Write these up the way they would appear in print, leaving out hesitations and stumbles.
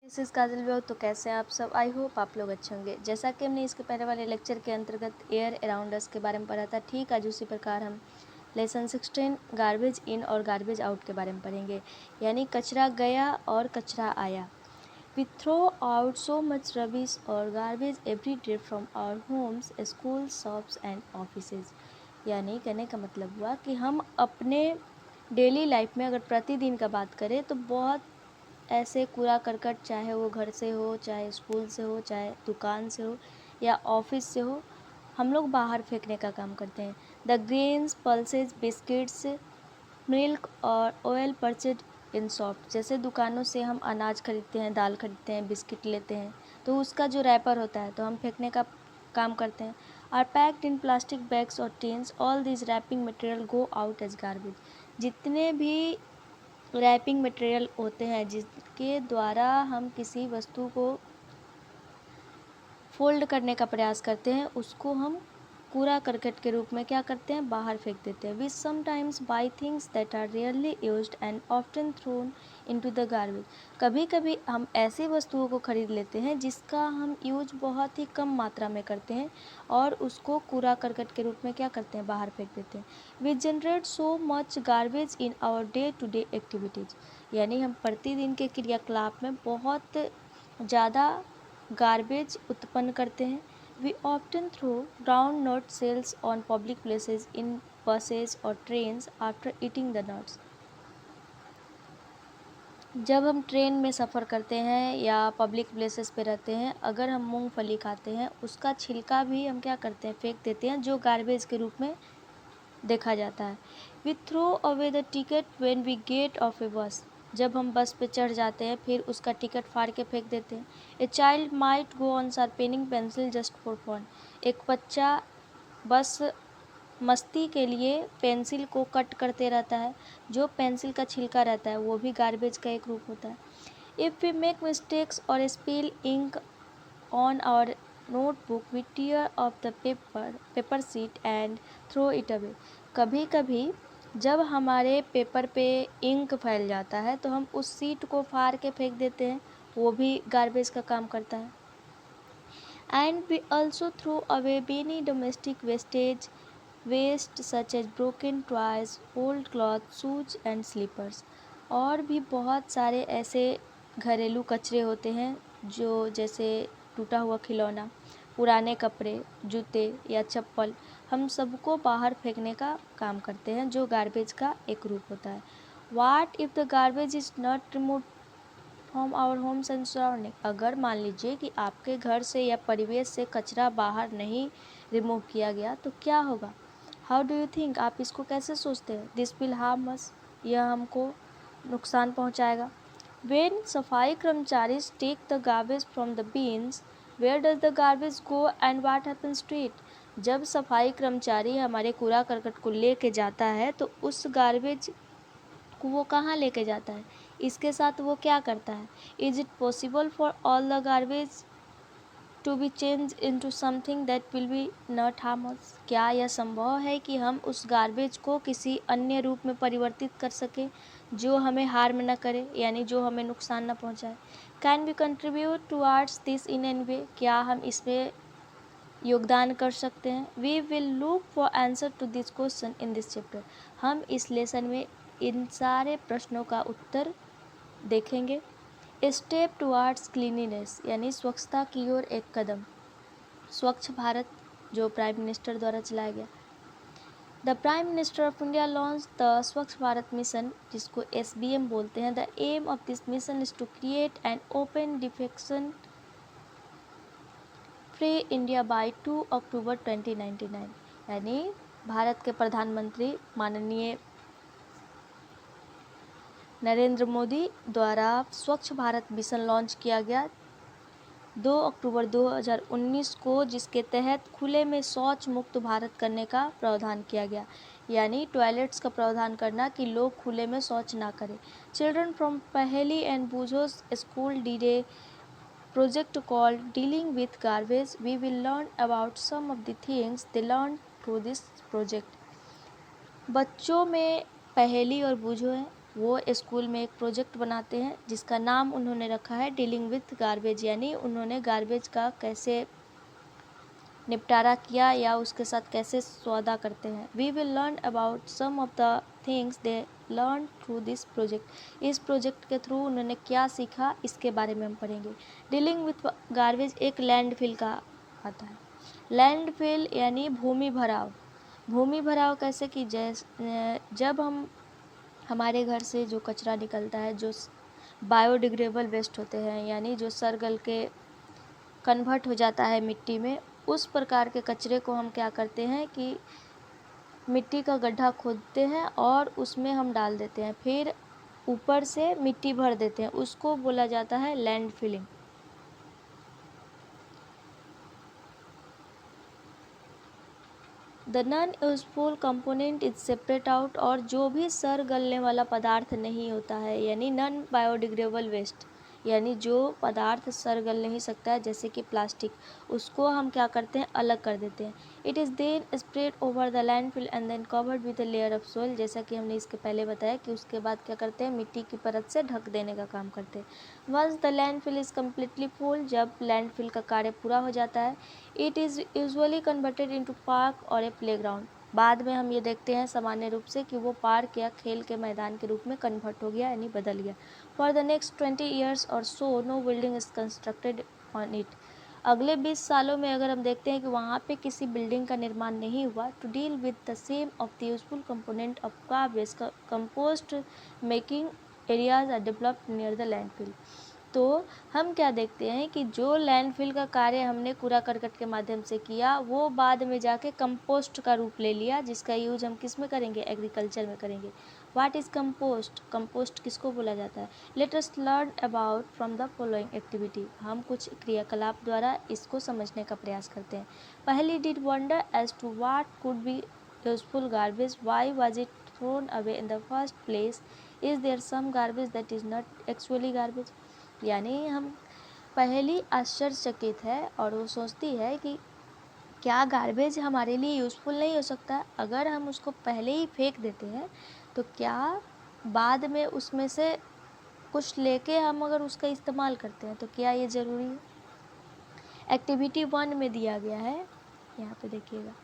This is काजल व्यो। तो कैसे हैं आप सब? आई होप आप लोग अच्छे होंगे। जैसा कि हमने इसके पहले वाले लेक्चर के अंतर्गत एयर अराउंड अस के बारे में पढ़ा था, ठीक आज उसी प्रकार हम लेसन 16 गार्बेज इन और गार्बेज आउट के बारे में पढ़ेंगे। यानी कचरा गया और कचरा आया। We throw out so much rubbish और garbage every day from our homes, school, shops and offices. यानी कहने का मतलब हुआ कि हम अपने डेली लाइफ में अगर प्रतिदिन का बात करें तो बहुत ऐसे कूड़ा करकट, चाहे वो घर से हो, चाहे स्कूल से हो, चाहे दुकान से हो या ऑफिस से हो, हम लोग बाहर फेंकने का काम करते हैं। The grains, pulses, biscuits, milk और ऑयल परचेड इन शॉप। जैसे दुकानों से हम अनाज खरीदते हैं, दाल खरीदते हैं, बिस्किट लेते हैं, तो उसका जो रैपर होता है तो हम फेंकने का काम करते हैं। Are packed in plastic bags और tins, all this wrapping material go out as garbage. जितने भी रैपिंग मटेरियल होते हैं जिसके द्वारा हम किसी वस्तु को फोल्ड करने का प्रयास करते हैं, उसको हम कूड़ा करकट के रूप में क्या करते हैं? बाहर फेंक देते हैं। We sometimes buy things that are rarely used and often thrown into the garbage. कभी कभी हम ऐसी वस्तुओं को खरीद लेते हैं जिसका हम यूज बहुत ही कम मात्रा में करते हैं और उसको कूड़ा करकट के रूप में क्या करते हैं? बाहर फेंक देते हैं। We generate so much garbage in our day to day activities. यानी हम प्रतिदिन के क्रियाकलाप में बहुत ज़्यादा गार्बेज उत्पन्न करते हैं। We often throw groundnut shells on public places in buses और trains after eating the nuts. जब हम ट्रेन में सफ़र करते हैं या पब्लिक प्लेसेस पे रहते हैं, अगर हम मूंगफली खाते हैं, उसका छिलका भी हम क्या करते हैं? फेंक देते हैं, जो गार्बेज के रूप में देखा जाता है। We throw away the ticket when we get off a bus. जब हम बस पे चढ़ जाते हैं फिर उसका टिकट फाड़ के फेंक देते हैं। A child might go on sharpening pencil just for fun. एक बच्चा बस मस्ती के लिए पेंसिल को कट करते रहता है। जो पेंसिल का छिलका रहता है वो भी गार्बेज का एक रूप होता है। इफ़ वी मेक मिस्टेक्स और spill ink on our notebook, we tear off the paper sheet and throw it away. कभी कभी जब हमारे पेपर पे इंक फैल जाता है तो हम उस सीट को फाड़ के फेंक देते हैं, वो भी गार्बेज का काम करता है। And we also throw away many domestic waste such as broken toys, old clothes, shoes and slippers. और भी बहुत सारे ऐसे घरेलू कचरे होते हैं जो जैसे टूटा हुआ खिलौना, पुराने कपड़े, जूते या चप्पल, हम सबको बाहर फेंकने का काम करते हैं, जो गार्बेज का एक रूप होता है। What if the garbage is not removed from our homes and surrounding? अगर मान लीजिए कि आपके घर से या परिवेश से कचरा बाहर नहीं रिमूव किया गया तो क्या होगा? How do you think? आप इसको कैसे सोचते हैं? This will harm us. यह हमको नुकसान पहुंचाएगा। व्हेन सफाई कर्मचारी take the garbage from the bins, where does the garbage go and what happens to it? जब सफाई कर्मचारी हमारे कूड़ा करकट को लेके जाता है तो उस गार्बेज को वो कहाँ लेके जाता है? इसके साथ वो क्या करता है? Is it possible for all the garbage to be change into something that will be not harm us? क्या यह संभव है कि हम उस गार्बेज को किसी अन्य रूप में परिवर्तित कर सकें जो हमें हार्म न करे, यानी जो हमें नुकसान न पहुंचाए? Can we contribute towards this in any way? क्या हम इसमें योगदान कर सकते हैं? We will look for answer to this question in this chapter. हम इस लेसन में इन सारे प्रश्नों का उत्तर देखेंगे। स्टेप टुवार्ड्स क्लीनिनेस यानी स्वच्छता की ओर एक कदम। स्वच्छ भारत जो प्राइम मिनिस्टर द्वारा चलाया गया। The prime minister of India launch the Swachh Bharat mission, जिसको SBM बोलते हैं। The aim of this mission is to create an open defecation free India by 2 October 2099। यानी भारत के प्रधानमंत्री माननीय नरेंद्र मोदी द्वारा स्वच्छ भारत मिशन लॉन्च किया गया 2 अक्टूबर 2019 को, जिसके तहत खुले में शौच मुक्त भारत करने का प्रावधान किया गया। यानी टॉयलेट्स का प्रावधान करना कि लोग खुले में शौच ना करें। Children from Paheli and Boojho's school did a project called Dealing with Garbage. We will learn about some of the things they learned through this project. बच्चों में पहेली और बूझो हैं, वो स्कूल में एक प्रोजेक्ट बनाते हैं जिसका नाम उन्होंने रखा है डीलिंग विथ गार्बेज, यानी उन्होंने गार्बेज का कैसे निपटारा किया या उसके साथ कैसे सौदा करते हैं। We will learn about some of the things they learn through this project. इस प्रोजेक्ट के थ्रू उन्होंने क्या सीखा इसके बारे में हम पढ़ेंगे। डीलिंग विथ गार्बेज एक लैंडफिल का आता है। लैंडफिल यानी भूमि भराव। भूमि भराव कैसे कि जब हम हमारे घर से जो कचरा निकलता है, जो बायोडिग्रेडेबल वेस्ट होते हैं, यानी जो सड़गल के कन्वर्ट हो जाता है मिट्टी में, उस प्रकार के कचरे को हम क्या करते हैं कि मिट्टी का गड्ढा खोदते हैं और उसमें हम डाल देते हैं, फिर ऊपर से मिट्टी भर देते हैं, उसको बोला जाता है land filling. The non useful component is separate out. और जो भी सड़ गलने वाला पदार्थ नहीं होता है, यानी नॉन बायोडिग्रेडेबल वेस्ट, यानी जो पदार्थ सड़ गल नहीं सकता है जैसे कि प्लास्टिक, उसको हम क्या करते हैं, अलग कर देते हैं। It is then spread over the landfill and then covered with a layer of soil. जैसा कि हमने इसके पहले बताया कि उसके बाद क्या करते हैं, मिट्टी की परत से ढक देने का काम करते हैं। Once the landfill is completely full, जब लैंडफिल का कार्य पूरा हो जाता है, it is usually converted into park or a playground. बाद में हम ये देखते हैं सामान्य रूप से कि वो पार्क या खेल के मैदान के रूप में कन्वर्ट हो गया, यानी बदल गया। फॉर द नेक्स्ट 20 ईयर्स और so no building is constructed on it. अगले 20 सालों में अगर हम देखते हैं कि वहाँ पे किसी बिल्डिंग का निर्माण नहीं हुआ। To deal with the same of the useful component of garbage, compost making areas are developed near the landfill. तो हम क्या देखते हैं कि जो लैंडफिल का कार्य हमने कूड़ा करकट के माध्यम से किया, वो बाद में जाके कंपोस्ट का रूप ले लिया, जिसका यूज हम किस में करेंगे, एग्रीकल्चर में करेंगे। What is compost? कंपोस्ट किसको बोला जाता है? Let us learn about from the following activity. हम कुछ क्रियाकलाप द्वारा इसको समझने का प्रयास करते हैं। Paheli, did wonder as to what could be useful garbage, why was it thrown away in the first place, is there some garbage that is not actually garbage. यानी हम पहली आश्चर्यचकित है और वो सोचती है कि क्या गार्बेज हमारे लिए यूज़फुल नहीं हो सकता? अगर हम उसको पहले ही फेंक देते हैं तो क्या बाद में उसमें से कुछ लेके हम अगर उसका इस्तेमाल करते हैं तो क्या ये ज़रूरी है? एक्टिविटी 1 में दिया गया है, यहाँ पे देखिएगा।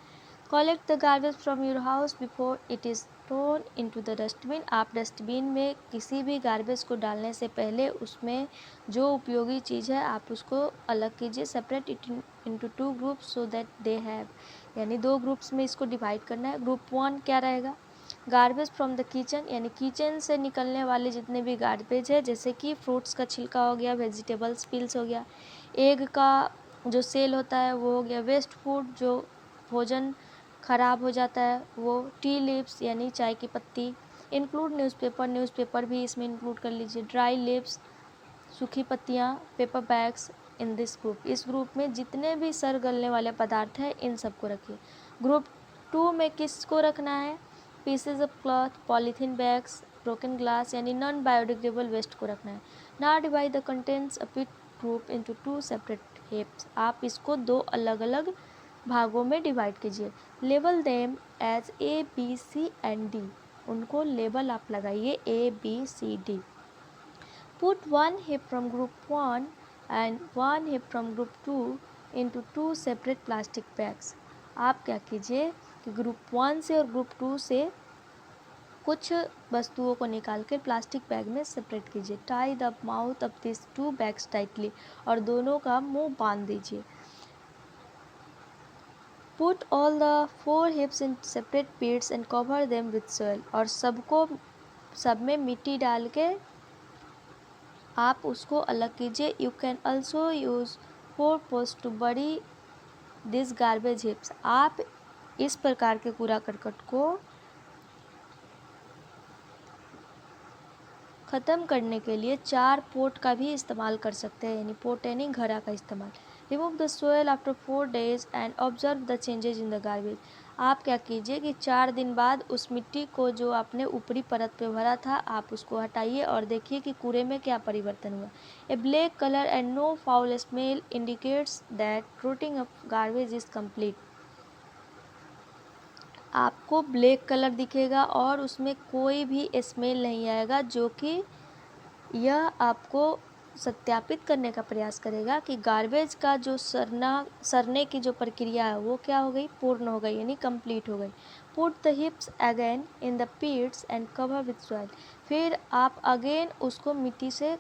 Collect the garbage from your house before it is thrown into the dustbin. आप डस्टबिन में किसी भी गार्बेज को डालने से पहले उसमें जो उपयोगी चीज़ है आप उसको अलग कीजिए। Separate it into 2 groups so that they have, यानी 2 ग्रुप्स में इसको डिवाइड करना है। ग्रुप 1 क्या रहेगा, गार्बेज फ्रॉम द किचन, यानी किचन से निकलने वाले जितने भी गार्बेज है, जैसे कि फ्रूट्स का छिलका हो गया, वेजिटेबल्स पील्स हो गया, एग का जो सेल होता है वो हो गया, वेस्ट फूड जो भोजन ख़राब हो जाता है वो, टी लीव्स यानी चाय की पत्ती, इंक्लूड न्यूज़पेपर, न्यूज़पेपर भी इसमें इंक्लूड कर लीजिए, ड्राई लीव्स सूखी पत्तियाँ, paper bags in this group. इस ग्रुप में जितने भी सड़ गलने वाले पदार्थ हैं इन सबको रखिए। ग्रुप 2 में किसको रखना है, pieces of cloth, polythene bags, broken glass यानी नॉन बायोडिग्रेडेबल वेस्ट को रखना है। Now divide the contents of it group into 2 separate heaps. आप इसको 2 अलग अलग भागों में डिवाइड कीजिए। Label them as A B C and D, उनको लेबल आप लगाइए A B C D. Put 1 heap from group 1 and 1 heap from group 2 into 2 separate plastic bags। आप क्या कीजिए कि ग्रुप 1 से और ग्रुप 2 से कुछ वस्तुओं को निकाल कर प्लास्टिक बैग में सेपरेट कीजिए। Tie the mouth of this 2 bags tightly, और दोनों का मुंह बांध दीजिए। Put all the 4 heaps in separate pits and cover them with soil। और सब में मिट्टी डाल के आप उसको अलग कीजिए। You can also use 4 posts to bury these garbage heaps। आप इस प्रकार के कूड़ा करकट को ख़त्म करने के लिए 4 पोट का भी इस्तेमाल कर सकते हैं, यानी पोट यानी घड़ा का इस्तेमाल। Remove the soil after 4 days and observe the changes in the garbage. आप क्या कीजिए कि 4 दिन बाद उस मिट्टी को जो आपने ऊपरी परत पे भरा था आप उसको हटाइए और देखिए कि कूड़े में क्या परिवर्तन हुआ। A black colour and no foul smell indicates that rotting of garbage is complete. आपको ब्लैक कलर दिखेगा और उसमें कोई भी स्मेल नहीं आएगा, जो कि यह आपको सत्यापित करने का प्रयास करेगा कि गार्बेज का जो सड़ने की जो प्रक्रिया है वो क्या हो गई, पूर्ण हो गई, यानी कंप्लीट हो गई। Put the heaps again in the pits and cover with soil. फिर आप अगेन उसको मिट्टी से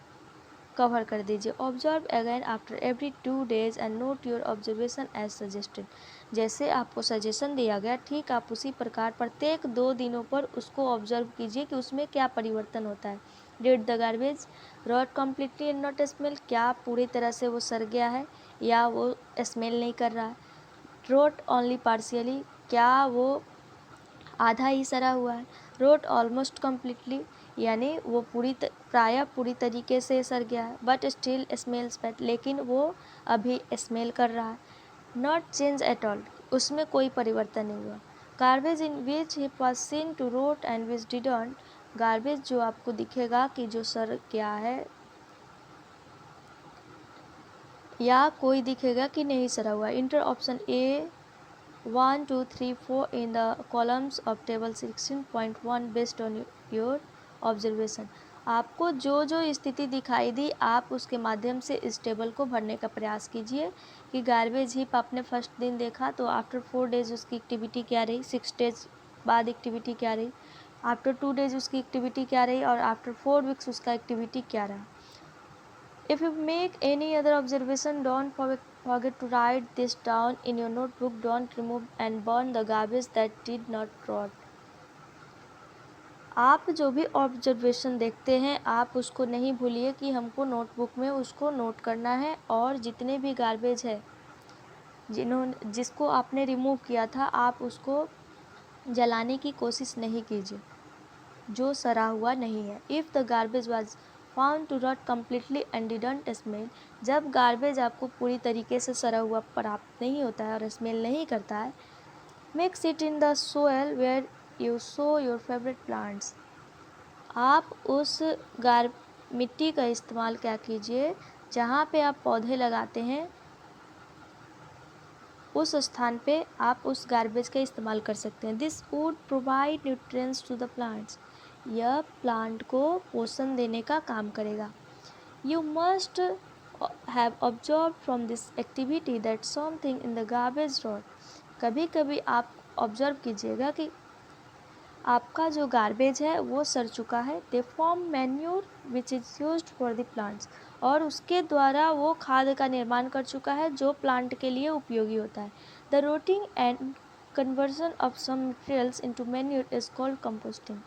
कवर कर दीजिए। Observe again after every 2 days and note your observation as suggested. जैसे आपको सजेशन दिया गया ठीक आप उसी प्रकार प्रत्येक 2 दिनों पर उसको ऑब्जर्व कीजिए कि उसमें क्या परिवर्तन होता है। Did the garbage rot completely and not smell. क्या पूरी तरह से वो सड़ गया है या वो स्मेल नहीं कर रहा है। Rot only partially. क्या वो आधा ही सड़ा हुआ है। रोट ऑलमोस्ट कम्प्लीटली, यानी वो प्रायः पूरी तरीके से सड़ गया है। बट स्टिल स्मेल्स बैड, लेकिन वो अभी स्मेल कर रहा है। नॉट चेंज एट ऑल, उसमें कोई परिवर्तन नहीं हुआ। Garbage in which he was seen to rot and which didn't. Garbage जो आपको दिखेगा कि जो सड़ गया है या कोई दिखेगा कि नहीं सड़ा हुआ। Inter option A 1, 2, 3, 4 in the columns of table 16.1 based on your observation। आपको जो जो स्थिति दिखाई दी आप उसके माध्यम से इस टेबल को भरने का प्रयास कीजिए कि गार्बेज हीप आपने फर्स्ट दिन देखा तो आफ्टर 4 days उसकी एक्टिविटी क्या रही, 6 days बाद एक्टिविटी क्या रही, आफ्टर 2 days उसकी एक्टिविटी क्या रही और आफ्टर 4 weeks उसका एक्टिविटी क्या रहा। If you make any other observation, don't forget to write this down in your notebook. Don't remove and burn the garbage that did not rot। आप जो भी ऑब्जर्वेशन देखते हैं आप उसको नहीं भूलिए कि हमको नोटबुक में उसको नोट करना है, और जितने भी गार्बेज है जिसको आपने रिमूव किया था आप उसको जलाने की कोशिश नहीं कीजिए जो सड़ा हुआ नहीं है। If the garbage was found to rot completely and didn't smell. जब गार्बेज आपको पूरी तरीके से सड़ा हुआ प्राप्त नहीं होता है और स्मेल नहीं करता है, mix it in the soil where you sow your favourite plants. आप उस मिट्टी का इस्तेमाल क्या कीजिए जहाँ पे आप पौधे लगाते हैं उस स्थान पे आप उस गार्बेज का इस्तेमाल कर सकते हैं। This would provide nutrients to the plants. यह प्लांट को पोषण देने का काम करेगा। You must have observe from this activity that something in the garbage rot. कभी कभी आप ऑब्जर्व कीजिएगा कि आपका जो गार्बेज है वो सड़ चुका है। They form manure which is used for the plants. और उसके द्वारा वो खाद का निर्माण कर चुका है जो प्लांट के लिए उपयोगी होता है। The rotting and conversion of some materials into manure is called composting.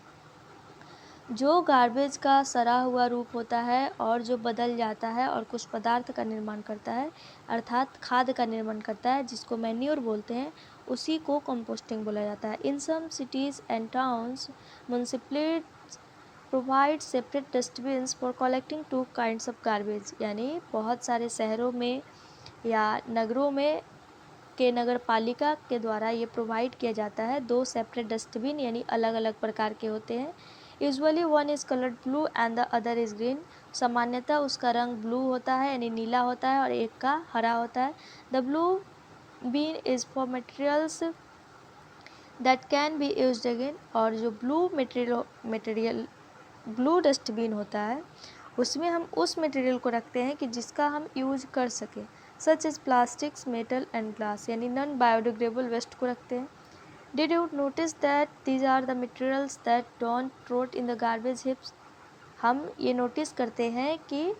जो गार्बेज का सड़ा हुआ रूप होता है और जो बदल जाता है और कुछ पदार्थ का निर्माण करता है अर्थात खाद का निर्माण करता है जिसको मैन्योर बोलते हैं, उसी को कंपोस्टिंग बोला जाता है। In some cities and towns municipalities provide separate dustbins for collecting 2 kinds of garbage. यानी बहुत सारे शहरों में या नगरों में के नगर पालिका के द्वारा ये प्रोवाइड किया जाता है 2 सेपरेट डस्टबिन, यानी अलग अलग प्रकार के होते हैं। Usually one is coloured blue and the other is green. सामान्यतः उसका रंग ब्लू होता है यानी नीला होता है और एक का हरा होता है। The blue bin is for materials that can be used again. और जो ब्लू ब्लू डस्टबिन होता है उसमें हम उस मटेरियल को रखते हैं कि जिसका हम यूज कर सकें, such as plastics, metal and glass, यानी नॉन बायोडिग्रेडेबल वेस्ट को रखते हैं। Did you notice that these are the materials that don't rot in the garbage heaps? हम ये नोटिस करते हैं कि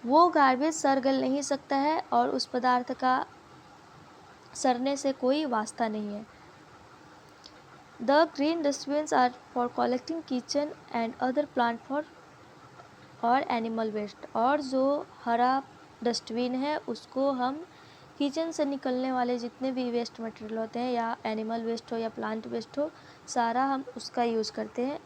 वो गार्बेज सड़ गल नहीं सकता है और उस पदार्थ का सड़ने से कोई वास्ता नहीं है। The green dustbins are for collecting kitchen and other plant for और एनिमल वेस्ट। और जो हरा डस्टबिन है उसको हम किचन से निकलने वाले जितने भी वेस्ट मटेरियल होते हैं या एनिमल वेस्ट हो या प्लांट वेस्ट हो सारा हम उसका यूज़ करते हैं।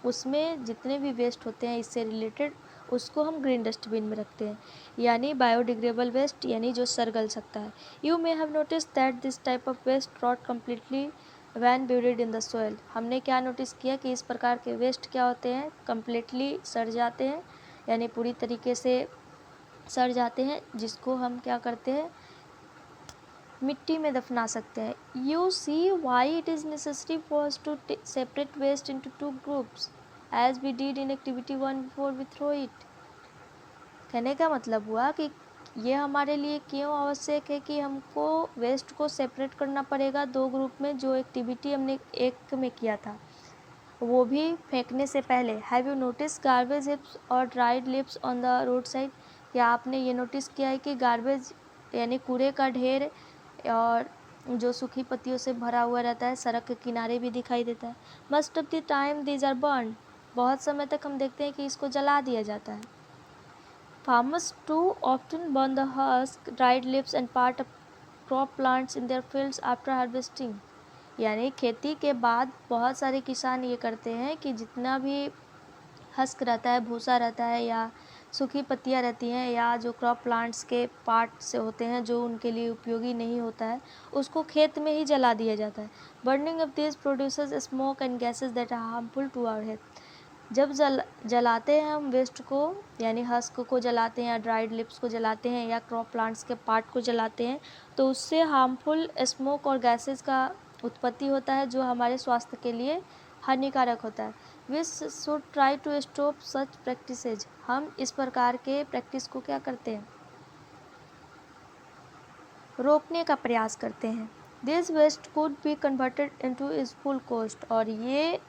उसमें जितने भी वेस्ट होते हैं इससे रिलेटेड उसको हम ग्रीन डस्टबिन में रखते हैं, यानी बायोडिग्रेडेबल वेस्ट, यानी जो सड़ सकता है। You may have notice that this type of waste rot completely when buried in the soil. हमने क्या नोटिस किया कि इस प्रकार के वेस्ट क्या होते हैं, कम्प्लीटली सड़ जाते हैं, यानी पूरी तरीके से सड़ जाते हैं, जिसको हम क्या करते हैं मिट्टी में दफना सकते हैं। You see why it is necessary for us to separate waste into 2 groups as we did in activity 1 before we throw it. कहने का मतलब हुआ कि ये हमारे लिए क्यों आवश्यक है कि हमको वेस्ट को सेपरेट करना पड़ेगा 2 ग्रुप में, जो एक्टिविटी हमने एक में किया था, वो भी फेंकने से पहले। Have you notice garbage heaps और dried leaves on the roadside? क्या आपने ये नोटिस किया है कि गार्बेज यानी कूड़े का ढेर और जो सूखी पत्तियों से भरा हुआ रहता है सड़क के किनारे भी दिखाई देता है। Most of the time these are burn. बहुत समय तक हम देखते हैं कि इसको जला दिया जाता है। Farmers too often burn the husk, dried leaves and part of crop plants in their fields after harvesting। यानी खेती के बाद बहुत सारे किसान ये करते हैं कि जितना भी हस्क रहता है, भूसा रहता है या सूखी पत्तियाँ रहती हैं या जो क्रॉप प्लांट्स के पार्ट से होते हैं जो उनके लिए उपयोगी नहीं होता है, उसको खेत में ही जला दिया जाता है। Burning of this produces smoke and gases that are harmful to our health. जब जलाते हैं हम वेस्ट को, यानी हस्क को जलाते हैं या ड्राइड लिप्स को जलाते हैं या क्रॉप प्लांट्स के पार्ट को जलाते हैं, तो उससे हार्मफुल स्मोक और गैसेस का उत्पत्ति होता है जो हमारे स्वास्थ्य के लिए हानिकारक होता है। We should try to stop such practices. हम इस प्रकार के प्रैक्टिस को क्या करते हैं, रोकने का प्रयास करते हैं। This waste could be converted into useful cost. और ये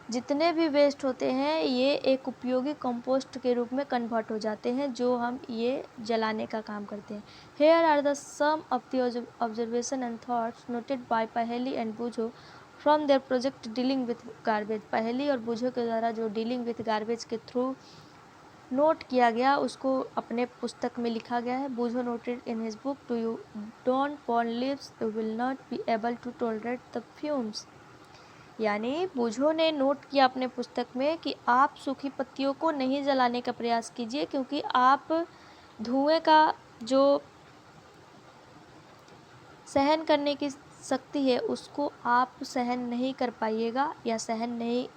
जितने भी वेस्ट होते हैं ये एक उपयोगी कंपोस्ट के रूप में कन्वर्ट हो जाते हैं जो हम ये जलाने का काम करते हैं। Here are the some of the observation and thoughts noted by Paheli and Boojho from their project dealing with garbage. Paheli और बूझो के द्वारा जो डीलिंग विथ गार्बेज के थ्रू नोट किया गया उसको अपने पुस्तक में लिखा गया है। Boojho noted in his book to you don't burn leaves you will not be able to tolerate the fumes. यानी बूझो ने नोट किया अपने पुस्तक में कि आप सूखी पत्तियों को नहीं जलाने का प्रयास कीजिए क्योंकि आप धुएं का जो सहन करने की शक्ति है उसको आप सहन नहीं कर पाइएगा या सहन नहीं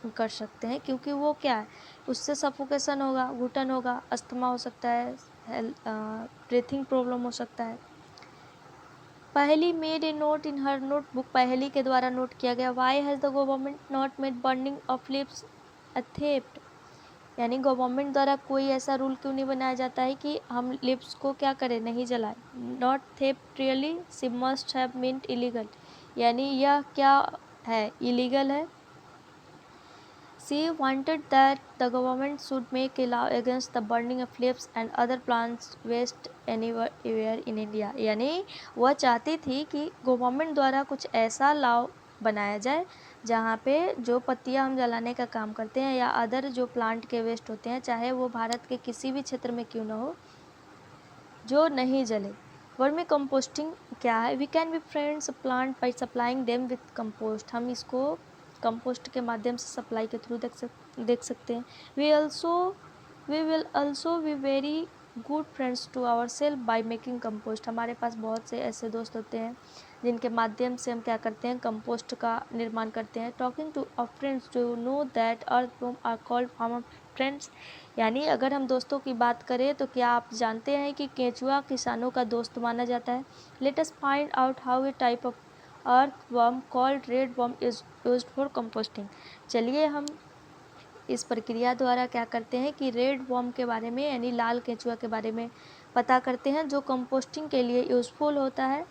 कर सकते हैं, क्योंकि वो क्या है, उससे सफोकेशन होगा, घुटन होगा, अस्थमा हो सकता है, ब्रीथिंग प्रॉब्लम हो सकता है। Paheli made a note in her notebook. Paheli के द्वारा नोट किया गया, why has the government not made burning of leaves a theft. यानी गवर्नमेंट द्वारा कोई ऐसा रूल क्यों नहीं बनाया जाता है कि हम लिप्स को क्या करें, नहीं जलाएं। Not theft really see must have meant illegal. यानी यह क्या है, इलीगल है। She wanted that the government should make a law against the burning of leaves and other plants waste anywhere in India। यानी वह चाहती थी कि गवर्नमेंट द्वारा कुछ ऐसा लॉ बनाया जाए जहाँ पे जो पत्तियाँ हम जलाने का काम करते हैं या अदर जो प्लांट के वेस्ट होते हैं, चाहे वो भारत के किसी भी क्षेत्र में क्यों ना हो, जो नहीं जले। वर्मी कंपोस्टिंग क्या है? We can be friends plant by supplying them with compost. हम इसको कंपोस्ट के माध्यम से सप्लाई के थ्रू देख सकते हैं। We will also be very good friends to our self by making compost. हमारे पास बहुत से ऐसे दोस्त होते हैं जिनके माध्यम से हम क्या करते हैं, कंपोस्ट का निर्माण करते हैं। Talking to our friends to know that earthworm are called farmer friends. यानी अगर हम दोस्तों की बात करें तो क्या आप जानते हैं कि केंचुआ किसानों का दोस्त माना जाता है। Let us find out how a type of earthworm called red worm is used for composting. चलिए हम इस प्रक्रिया द्वारा क्या करते हैं कि रेड वर्म के बारे में यानी लाल केंचुआ के बारे में पता करते हैं जो कंपोस्टिंग के लिए यूजफुल होता है।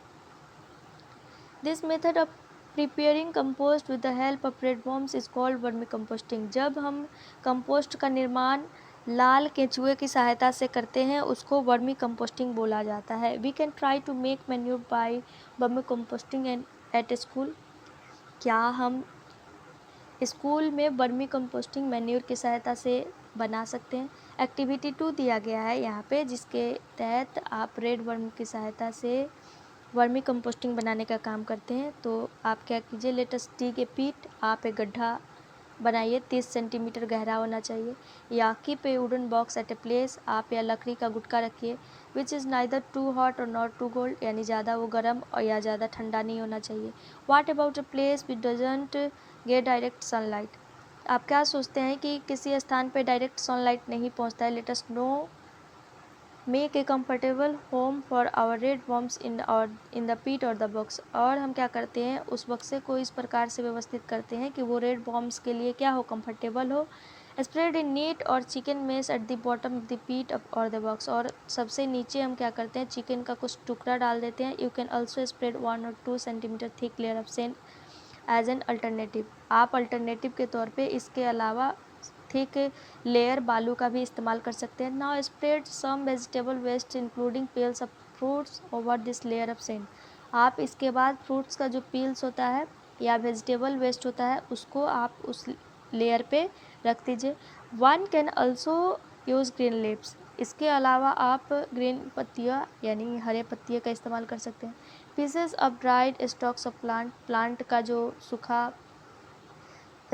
This method of preparing compost with the help of red worms is called vermi composting. जब हम कंपोस्ट का निर्माण लाल केंचुए की सहायता से करते हैं उसको वर्मी कंपोस्टिंग बोला जाता है। We can try to make manure by vermi composting at school. क्या हम स्कूल में वर्मी कंपोस्टिंग मैन्यूर की सहायता से बना सकते हैं? एक्टिविटी 2 दिया गया है यहाँ पे, जिसके तहत आप रेड वर्म की सहायता से वर्मी कंपोस्टिंग बनाने का काम करते हैं। तो आप क्या कीजिए, लेट अस डिग ए पिट। आप एक गड्ढा बनाइए, 30 सेंटीमीटर गहरा होना चाहिए। या keep a wooden box at a place. आप या लकड़ी का गुटका रखिए which is neither too hot or not too cold. यानी ज़्यादा वो गर्म और या ज़्यादा ठंडा नहीं होना चाहिए। What about a place which doesn't get direct sunlight. आप क्या सोचते हैं कि किसी स्थान पे डायरेक्ट सनलाइट नहीं पहुंचता है? Let us now make a comfortable home for our red worms in the pit or the box. और हम क्या करते हैं, उस बक्से को इस प्रकार से व्यवस्थित करते हैं कि वो रेड वॉर्म्स के लिए क्या हो, कम्फर्टेबल हो। स्प्रेड इन नीट और chicken mess at the bottom of the pit or the box. और सबसे नीचे हम क्या करते हैं, चिकन का कुछ टुकड़ा डाल देते हैं। You can also spread 1 or 2 centimetre thick layer of sand as an alternative. आप अल्टरनेटिव के तौर पे इसके अलावा थिक लेयर बालू का भी इस्तेमाल कर सकते हैं। Now spread some vegetable waste including peels of fruits over this layer of sand. आप इसके बाद फ्रूट्स का जो पील्स होता है या वेजिटेबल वेस्ट होता है उसको आप उस लेयर पे रख दीजिए। One can also use green leaves. इसके अलावा आप ग्रीन पत्तियाँ यानी हरे पत्तियाँ का इस्तेमाल कर सकते हैं। Pieces of dried stocks of plant का जो सूखा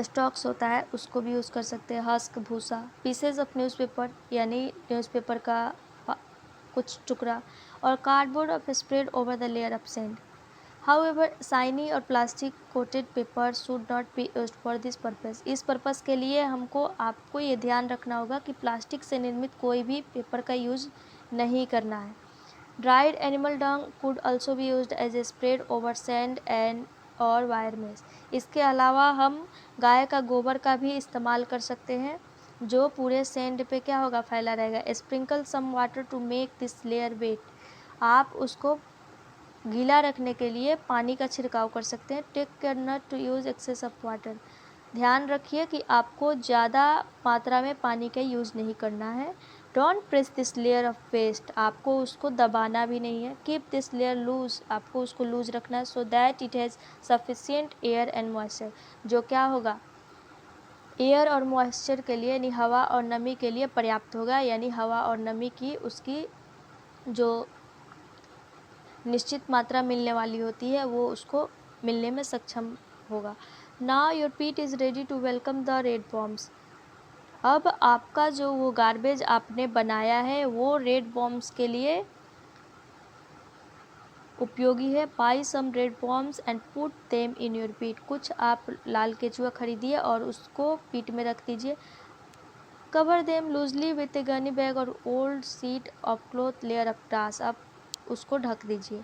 स्टॉक्स होता है उसको भी यूज़ कर सकते हैं। हस्क, भूसा। पीसेज ऑफ न्यूज़पेपर यानी न्यूज़पेपर का कुछ टुकड़ा। और cardboard of spread over the layer of sand. However shiny और plastic coated paper should not be used for this purpose. इस पर्पस के लिए आपको ये ध्यान रखना होगा कि प्लास्टिक से निर्मित कोई भी पेपर का यूज़ नहीं करना है। Dried animal dung could also be used as a spread over sand and or wire mesh. इसके अलावा हम गाय का गोबर का भी इस्तेमाल कर सकते हैं जो पूरे सैंड पे क्या होगा, फैला रहेगा। Sprinkle some water to make this layer wet. आप उसको गीला रखने के लिए पानी का छिड़काव कर सकते हैं। Take care not to use excess of water. ध्यान रखिए कि आपको ज़्यादा मात्रा में पानी का यूज़ नहीं करना है। Don't press this layer of paste. आपको उसको दबाना भी नहीं है। Keep this layer loose. आपको उसको लूज रखना है so that it has sufficient air and moisture. जो क्या होगा, एयर और मॉइस्चर के लिए यानी हवा और नमी के लिए पर्याप्त होगा। यानी हवा और नमी की उसकी जो निश्चित मात्रा मिलने वाली होती है वो उसको मिलने में सक्षम होगा। Now your pit is ready to welcome the red worms. अब आपका जो वो गार्बेज आपने बनाया है वो रेड वॉर्म्स के लिए उपयोगी है। Buy some red worms and put them in your pit. कुछ आप लाल केचुआ खरीदिए और उसको पीट में रख दीजिए। Cover them loosely with a gunny bag और old sheet of cloth layer of grass. आप उसको ढक दीजिए।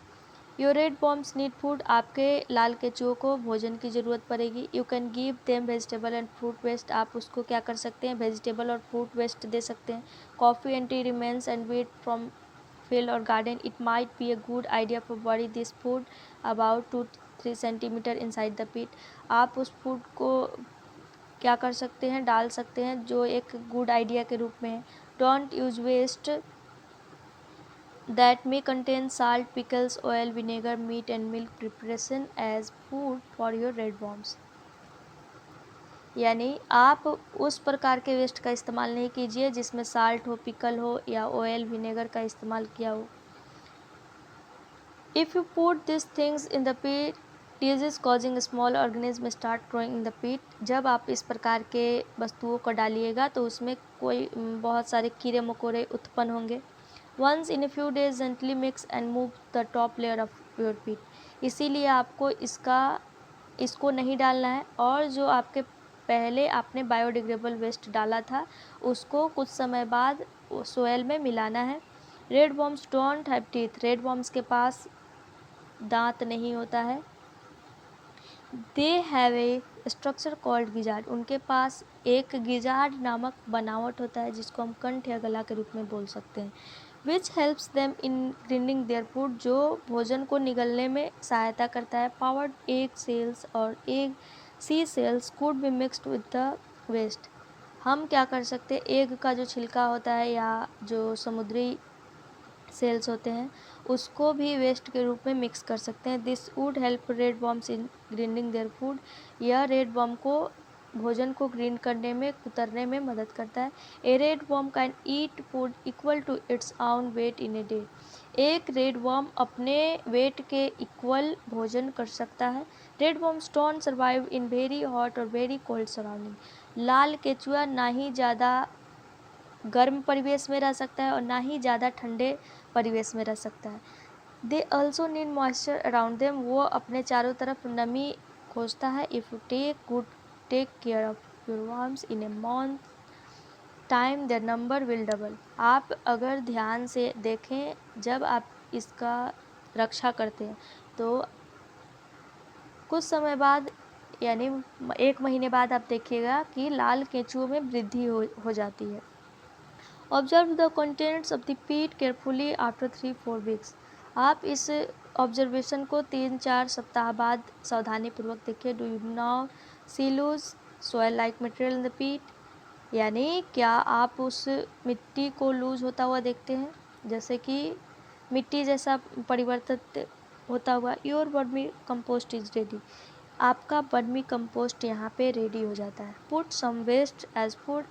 Your red worms need food. आपके लाल केचुओं को भोजन की ज़रूरत पड़ेगी। You can give them vegetable and fruit waste. आप उसको क्या कर सकते हैं, वेजिटेबल और फ्रूट वेस्ट दे सकते हैं। Coffee and tea remains and weed from field और garden. It might be a good idea for bury this food about 2-3 centimetre inside the pit. आप उस फूड को क्या कर सकते हैं, डाल सकते हैं जो एक गुड आइडिया के रूप में है। Don't use waste that may contain salt, pickles, oil, vinegar, meat and milk preparation as food for your red worms। यानी आप उस प्रकार के वेस्ट का इस्तेमाल नहीं कीजिए जिसमें साल्ट हो, पिकल हो या ऑयल विनेगर का इस्तेमाल किया हो। If you put this things in the pit, disease causing small organism start growing in the pit। जब आप इस प्रकार के वस्तुओं को डालिएगा तो उसमें कोई बहुत सारे कीड़े मकोड़े उत्पन्न होंगे। Once in a few days gently mix and move the top layer of your pit। इसीलिए आपको इसको नहीं डालना है। और जो आपके पहले आपने बायोडिग्रेडेबल वेस्ट डाला था उसको कुछ समय बाद सोयल में मिलाना है। Red worms don't have teeth. Red worms के पास दांत नहीं होता है। They have a structure called gizzard. उनके पास एक गिजार्ड नामक बनावट होता है जिसको हम कंठ या गला के रूप में बोल सकते हैं। Which helps them in grinding their food. जो भोजन को निगलने में सहायता करता है। Powdered egg shells or egg sea shells could be mixed with the waste. हम क्या कर सकते हैं, एग का जो छिलका होता है या जो समुद्री सेल्स होते हैं उसको भी वेस्ट के रूप में मिक्स कर सकते हैं। This would help red worms in grinding their food. यह रेड वॉर्म को भोजन को ग्रीन करने में कुतरने में मदद करता है। A red worm can eat food equal to its own weight in a day. एक रेड वॉर्म अपने वेट के इक्वल भोजन कर सकता है। Red worms don't survive in very hot और वेरी कोल्ड सराउंडिंग। लाल केचुआ ना ही ज़्यादा गर्म परिवेश में रह सकता है और ना ही ज़्यादा ठंडे परिवेश में रह सकता है। They also need moisture around them. वो अपने चारों तरफ नमी खोजता है। If you take care of your worms in a month time their number will double. आप अगर ध्यान से देखें, जब आप इसका रक्षा करते हैं तो कुछ समय बाद यानी 1 महीने बाद आप देखिएगा कि लाल केंचुओं में वृद्धि हो जाती है। Observe the contents of the pit carefully after 3-4 weeks. आप इस ऑब्जर्वेशन को 3-4 सप्ताह बाद सावधानीपूर्वक देखिए। Do you now see loose soil like material in the pit, यानी क्या आप उस मिट्टी को लूज होता हुआ देखते हैं, जैसे कि मिट्टी जैसा परिवर्तित होता हुआ। Your vermicompost is ready. आपका वर्मी कंपोस्ट यहाँ पे रेडी हो जाता है। Put some waste as food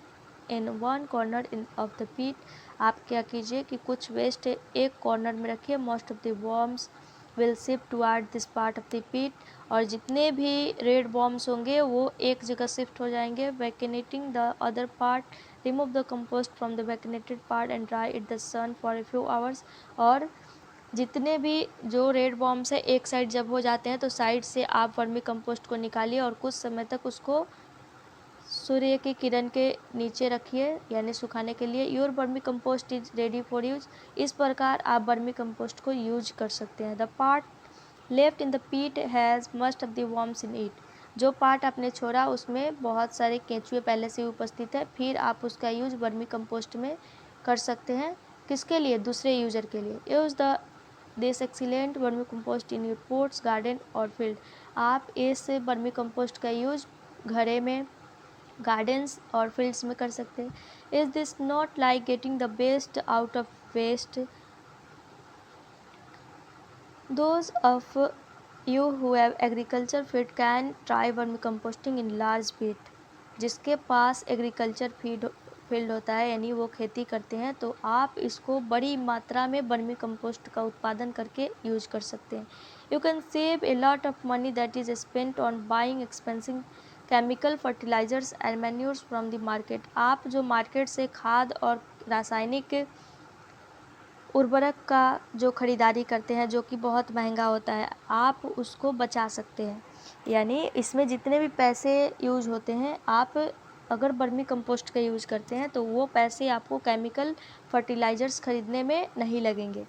in one corner in of the pit. आप क्या कीजिए कि कुछ वेस्ट एक कॉर्नर में रखिए। Most of the worms will shift toward this part of the pit. और जितने भी रेड वर्म्स होंगे वो एक जगह शिफ्ट हो जाएंगे। Evacuating the other part, remove the compost from the evacuated part and dry it the sun for a few hours. और जितने भी जो रेड बॉम्ब्स है एक साइड जब हो जाते हैं तो साइड से आप वर्मी कंपोस्ट को निकालिए और कुछ समय तक उसको सूर्य की किरण के नीचे रखिए, यानी सुखाने के लिए। Your vermicompost is ready for use. इस प्रकार आप वर्मी कंपोस्ट को यूज कर सकते हैं। The part left in the pit has most of the worms in it. जो पार्ट आपने छोड़ा उसमें बहुत सारे केंचुए पहले से उपस्थित है, फिर आप उसका यूज वर्मी कंपोस्ट में कर सकते हैं। किसके लिए? दूसरे यूजर के लिए। Use the this excellent vermicompost in your pots, garden or field. आप इस वर्मी कंपोस्ट का यूज घरे में, गार्डन्स और फील्ड्स में कर सकते हैं। Is this not like getting the best out of waste? Those of you who have agriculture field can try vermicomposting in large pit. जिसके पास एग्रीकल्चर फील्ड होता है, यानी वो खेती करते हैं, तो आप इसको बड़ी मात्रा में वर्मी कंपोस्ट का उत्पादन करके यूज कर सकते हैं। You can save a lot of money that is spent on buying expensive chemical fertilisers and manures from the market. आप जो मार्केट से खाद और रासायनिक उर्वरक का जो खरीदारी करते हैं, जो कि बहुत महंगा होता है, आप उसको बचा सकते हैं। यानी इसमें जितने भी पैसे यूज होते हैं, आप अगर वर्मी कंपोस्ट का यूज करते हैं तो वो पैसे आपको केमिकल फर्टिलाइजर्स खरीदने में नहीं लगेंगे।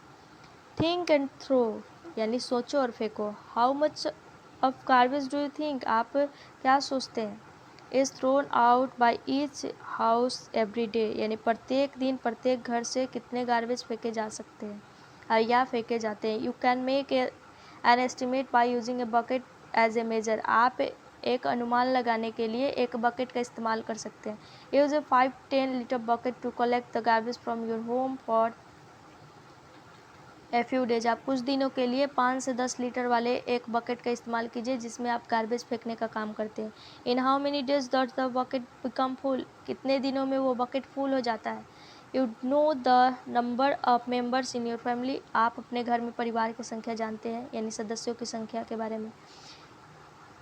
थिंक एंड थ्रो, यानी सोचो और फेंको। How much of garbage do you think? आप क्या सोचते हैं? Is thrown out by each house every day, यानी प्रत्येक दिन प्रत्येक घर से कितने गार्बेज फेंके जा सकते हैं या फेंके जाते हैं। You can make an estimate by using a bucket as a measure. आप एक अनुमान लगाने के लिए एक बकेट का इस्तेमाल कर सकते हैं। Use a 5-10 litre bucket to collect the garbage from your home for a few days. आप कुछ दिनों के लिए 5 से 10 लीटर वाले एक बकेट का इस्तेमाल कीजिए जिसमें आप गार्बेज फेंकने का काम करते हैं। In how many days dot the bucket become full? कितने दिनों में वो बकेट फुल हो जाता है। You know the number of members in your family. आप अपने घर में परिवार की संख्या जानते हैं, यानी सदस्यों की संख्या के बारे में।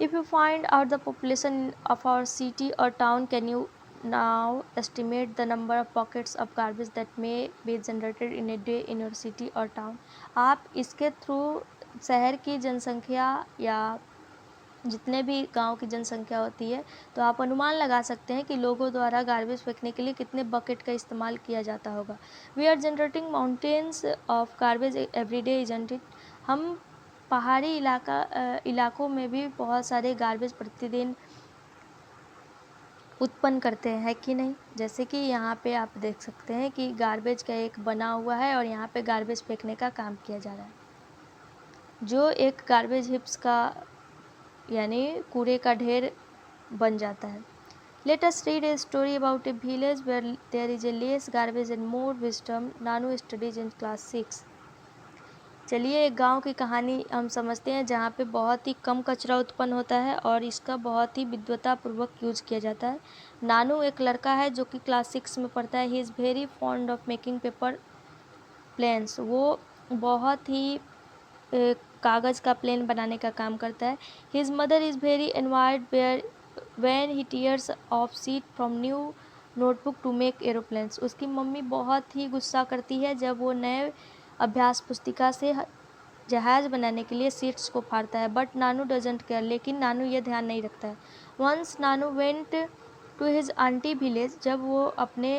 If you find out the population of our city और town, can you now estimate the number of pockets of garbage that may be generated in a day in your city or town? आप इसके through शहर की जनसंख्या या जितने भी गांव की जनसंख्या होती है, तो आप अनुमान लगा सकते हैं कि लोगों द्वारा गार्बेज फेंकने के लिए कितने बकेट का इस्तेमाल किया जाता होगा। We are generating mountains of garbage every day, isn't it? हम पहाड़ी इलाकों में भी बहुत सारे गार्बेज प्रतिदिन उत्पन्न करते हैं कि नहीं। जैसे कि यहाँ पे आप देख सकते हैं कि गार्बेज का एक बना हुआ है और यहाँ पे गार्बेज फेंकने का काम किया जा रहा है, जो एक गार्बेज हिप्स का यानी कूड़े का ढेर बन जाता है। Let us read a story about a village where there is a less garbage and more wisdom. Nanu studies in class 6। चलिए एक गांव की कहानी हम समझते हैं जहाँ पे बहुत ही कम कचरा उत्पन्न होता है और इसका बहुत ही विद्वतापूर्वक यूज किया जाता है। नानू एक लड़का है जो कि क्लास 6 में पढ़ता है। He is very fond of making paper planes. वो बहुत ही कागज़ का प्लेन बनाने का काम करता है। His mother is very annoyed when he tears off sheet from new notebook to make aeroplanes. उसकी मम्मी बहुत ही गुस्सा करती है जब वो नए अभ्यास पुस्तिका से जहाज़ बनाने के लिए सीट्स को फाड़ता है। बट नानू डजेंट केयर, लेकिन नानू ये ध्यान नहीं रखता है। Once Nanu went to his aunty village. जब वो अपने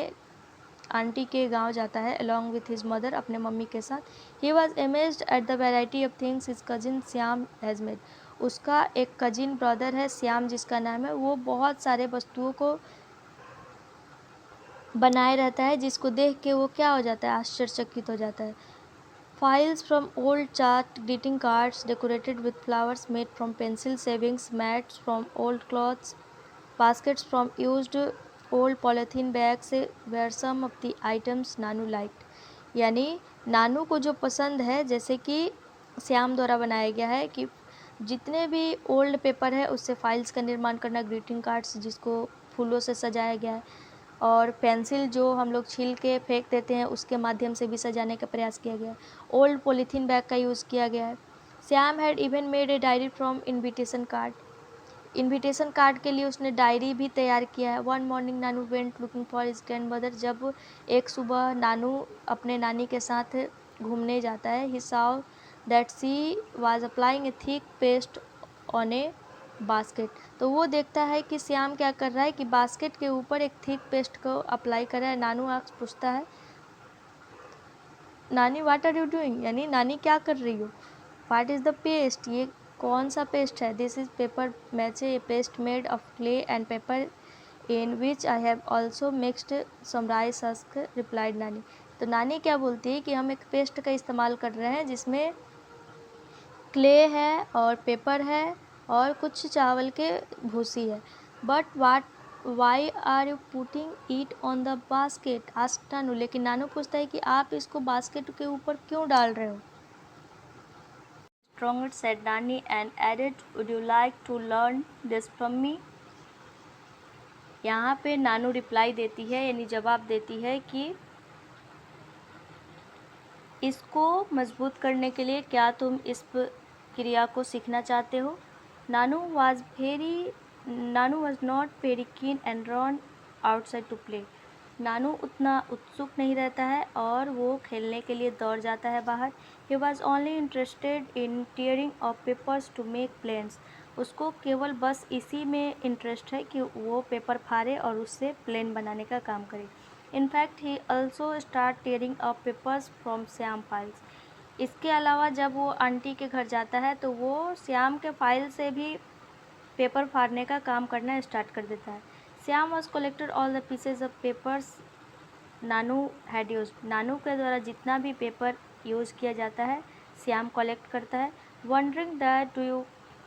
आंटी के गांव जाता है along with his mother, अपने मम्मी के साथ. He was amazed at the variety of things his cousin Shyam has made. उसका एक कजिन ब्रदर है श्याम जिसका नाम है, वो बहुत सारे वस्तुओं को बनाए रहता है जिसको देख के वो क्या हो जाता है, आश्चर्यचकित हो जाता है. Files from old chart, greeting cards decorated with flowers made from pencil shavings, mats from old clothes, baskets from used old polythene bags were some of the items Nanu liked. यानी नानू को जो पसंद है, जैसे कि श्याम द्वारा बनाया गया है कि जितने भी ओल्ड पेपर है उससे फाइल्स का निर्माण करना, ग्रीटिंग कार्ड्स जिसको फूलों से सजाया गया है, और पेंसिल जो हम लोग छील के फेंक देते हैं उसके माध्यम से भी सजाने का प्रयास किया गया है. ओल्ड पॉलीथीन बैग का यूज़ किया गया है. Shyam had even made a diary from invitation card. Invitation card के लिए उसने डायरी भी तैयार किया है. One morning Nanu went looking for his grand mother. जब एक सुबह नानू अपने नानी के साथ घूमने जाता है, he saw that she was applying A thick paste on A basket. तो वो देखता है कि श्याम क्या कर रहा है कि बास्केट के ऊपर एक थिक पेस्ट को अप्लाई कर रहा है. नानू आंख पूछता है, नानी व्हाट आर यू डूइंग, यानी नानी क्या कर रही हो. व्हाट इज़ द पेस्ट, ये कौन सा पेस्ट है. This is papier mache, a paste made of clay and paper in which I have also mixed some rice husk, replied Nani. तो नानी क्या बोलती है कि हम एक पेस्ट का इस्तेमाल कर रहे हैं जिसमें क्ले है और पेपर है और कुछ चावल के भूसी है. But why are you putting it on the basket, asked Nanu. लेकिन नानू पूछता है कि आप इसको बास्केट के ऊपर क्यों डाल रहे हो. Stronger said Nani and added, would you like to learn this from me. यहाँ पे नानू रिप्लाई देती है, यानी जवाब देती है कि इसको मजबूत करने के लिए क्या तुम इस क्रिया को सीखना चाहते हो. Nanu was not very keen and run outside to play. Nanu उतना उत्सुक नहीं रहता है और वो खेलने के लिए दौड़ जाता है बाहर. He was only interested in tearing of papers to make planes. उसको केवल बस इसी में इंटरेस्ट है कि वो पेपर फाड़े और उससे प्लेन बनाने का काम करे. In fact, he also start tearing up papers from Shyam files. इसके अलावा जब वो आंटी के घर जाता है तो वो श्याम के फाइल से भी पेपर फाड़ने का काम करना स्टार्ट कर देता है. Shyam was collected all the pieces of papers Nanu had use. Nanu के द्वारा जितना भी पेपर यूज़ किया जाता है श्याम कलेक्ट करता है. Wondering that do you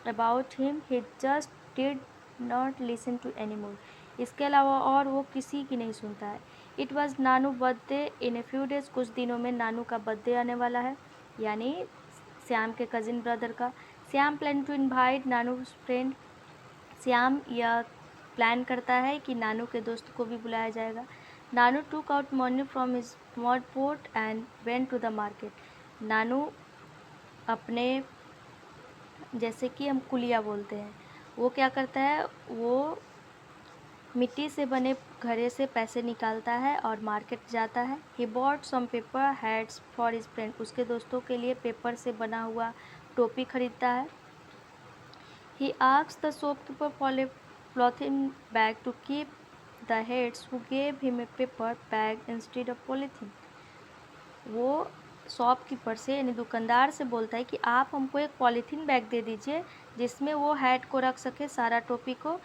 about him, he just did not listen to any more. इसके अलावा और वो किसी की नहीं सुनता है. It was Nanu birthday in a few days. कुछ दिनों में नानू का बर्थडे आने वाला है, यानी श्याम के कज़िन ब्रदर का. Shyam plan to invite Nanu friend. Shyam यह प्लान करता है कि नानू के दोस्त को भी बुलाया जाएगा. Nanu took out money from his mud pot and went to the market. Nanu अपने, जैसे कि हम कुलिया बोलते हैं, वो क्या करता है, वो मिट्टी से बने घड़े से पैसे निकालता है और मार्केट जाता है. He bought some paper hats for his friend. उसके दोस्तों के लिए पेपर से बना हुआ टोपी खरीदता है. He asks the shopkeeper for a polythene bag to keep the heads who gave him a paper bag instead of polythene. वो शॉपकीपर से, यानी दुकानदार से बोलता है कि आप हमको एक पॉलीथीन बैग दे दीजिए जिसमें वो हैट को रख सके, सारा टोपी को,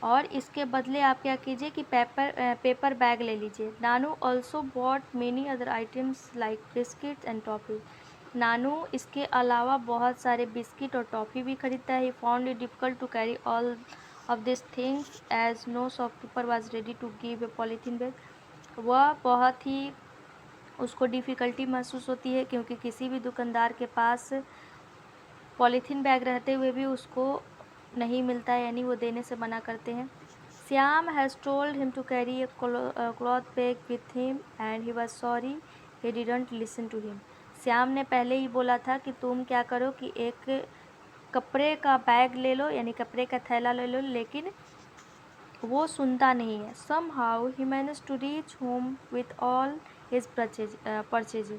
और इसके बदले आप क्या कीजिए कि पेपर बैग ले लीजिए. Nanu also bought many other items like biscuits and toffee. Nanu इसके अलावा बहुत सारे बिस्किट और टॉफ़ी भी खरीदता है. He found it difficult to carry all of this things as no shopkeeper was ready to give a polythene bag. वह बहुत ही उसको डिफ़िकल्टी महसूस होती है क्योंकि किसी भी दुकानदार के पास पॉलीथीन बैग रहते हुए भी उसको नहीं मिलता है, यानी वो देने से मना करते हैं. Shyam has told him to carry a cloth bag with him and he was sorry he didn't listen to him. Shyam ने पहले ही बोला था कि तुम क्या करो कि एक कपड़े का बैग ले लो, यानी कपड़े का थैला ले लो, लेकिन वो सुनता नहीं है. Somehow he managed to reach home with all his purchases.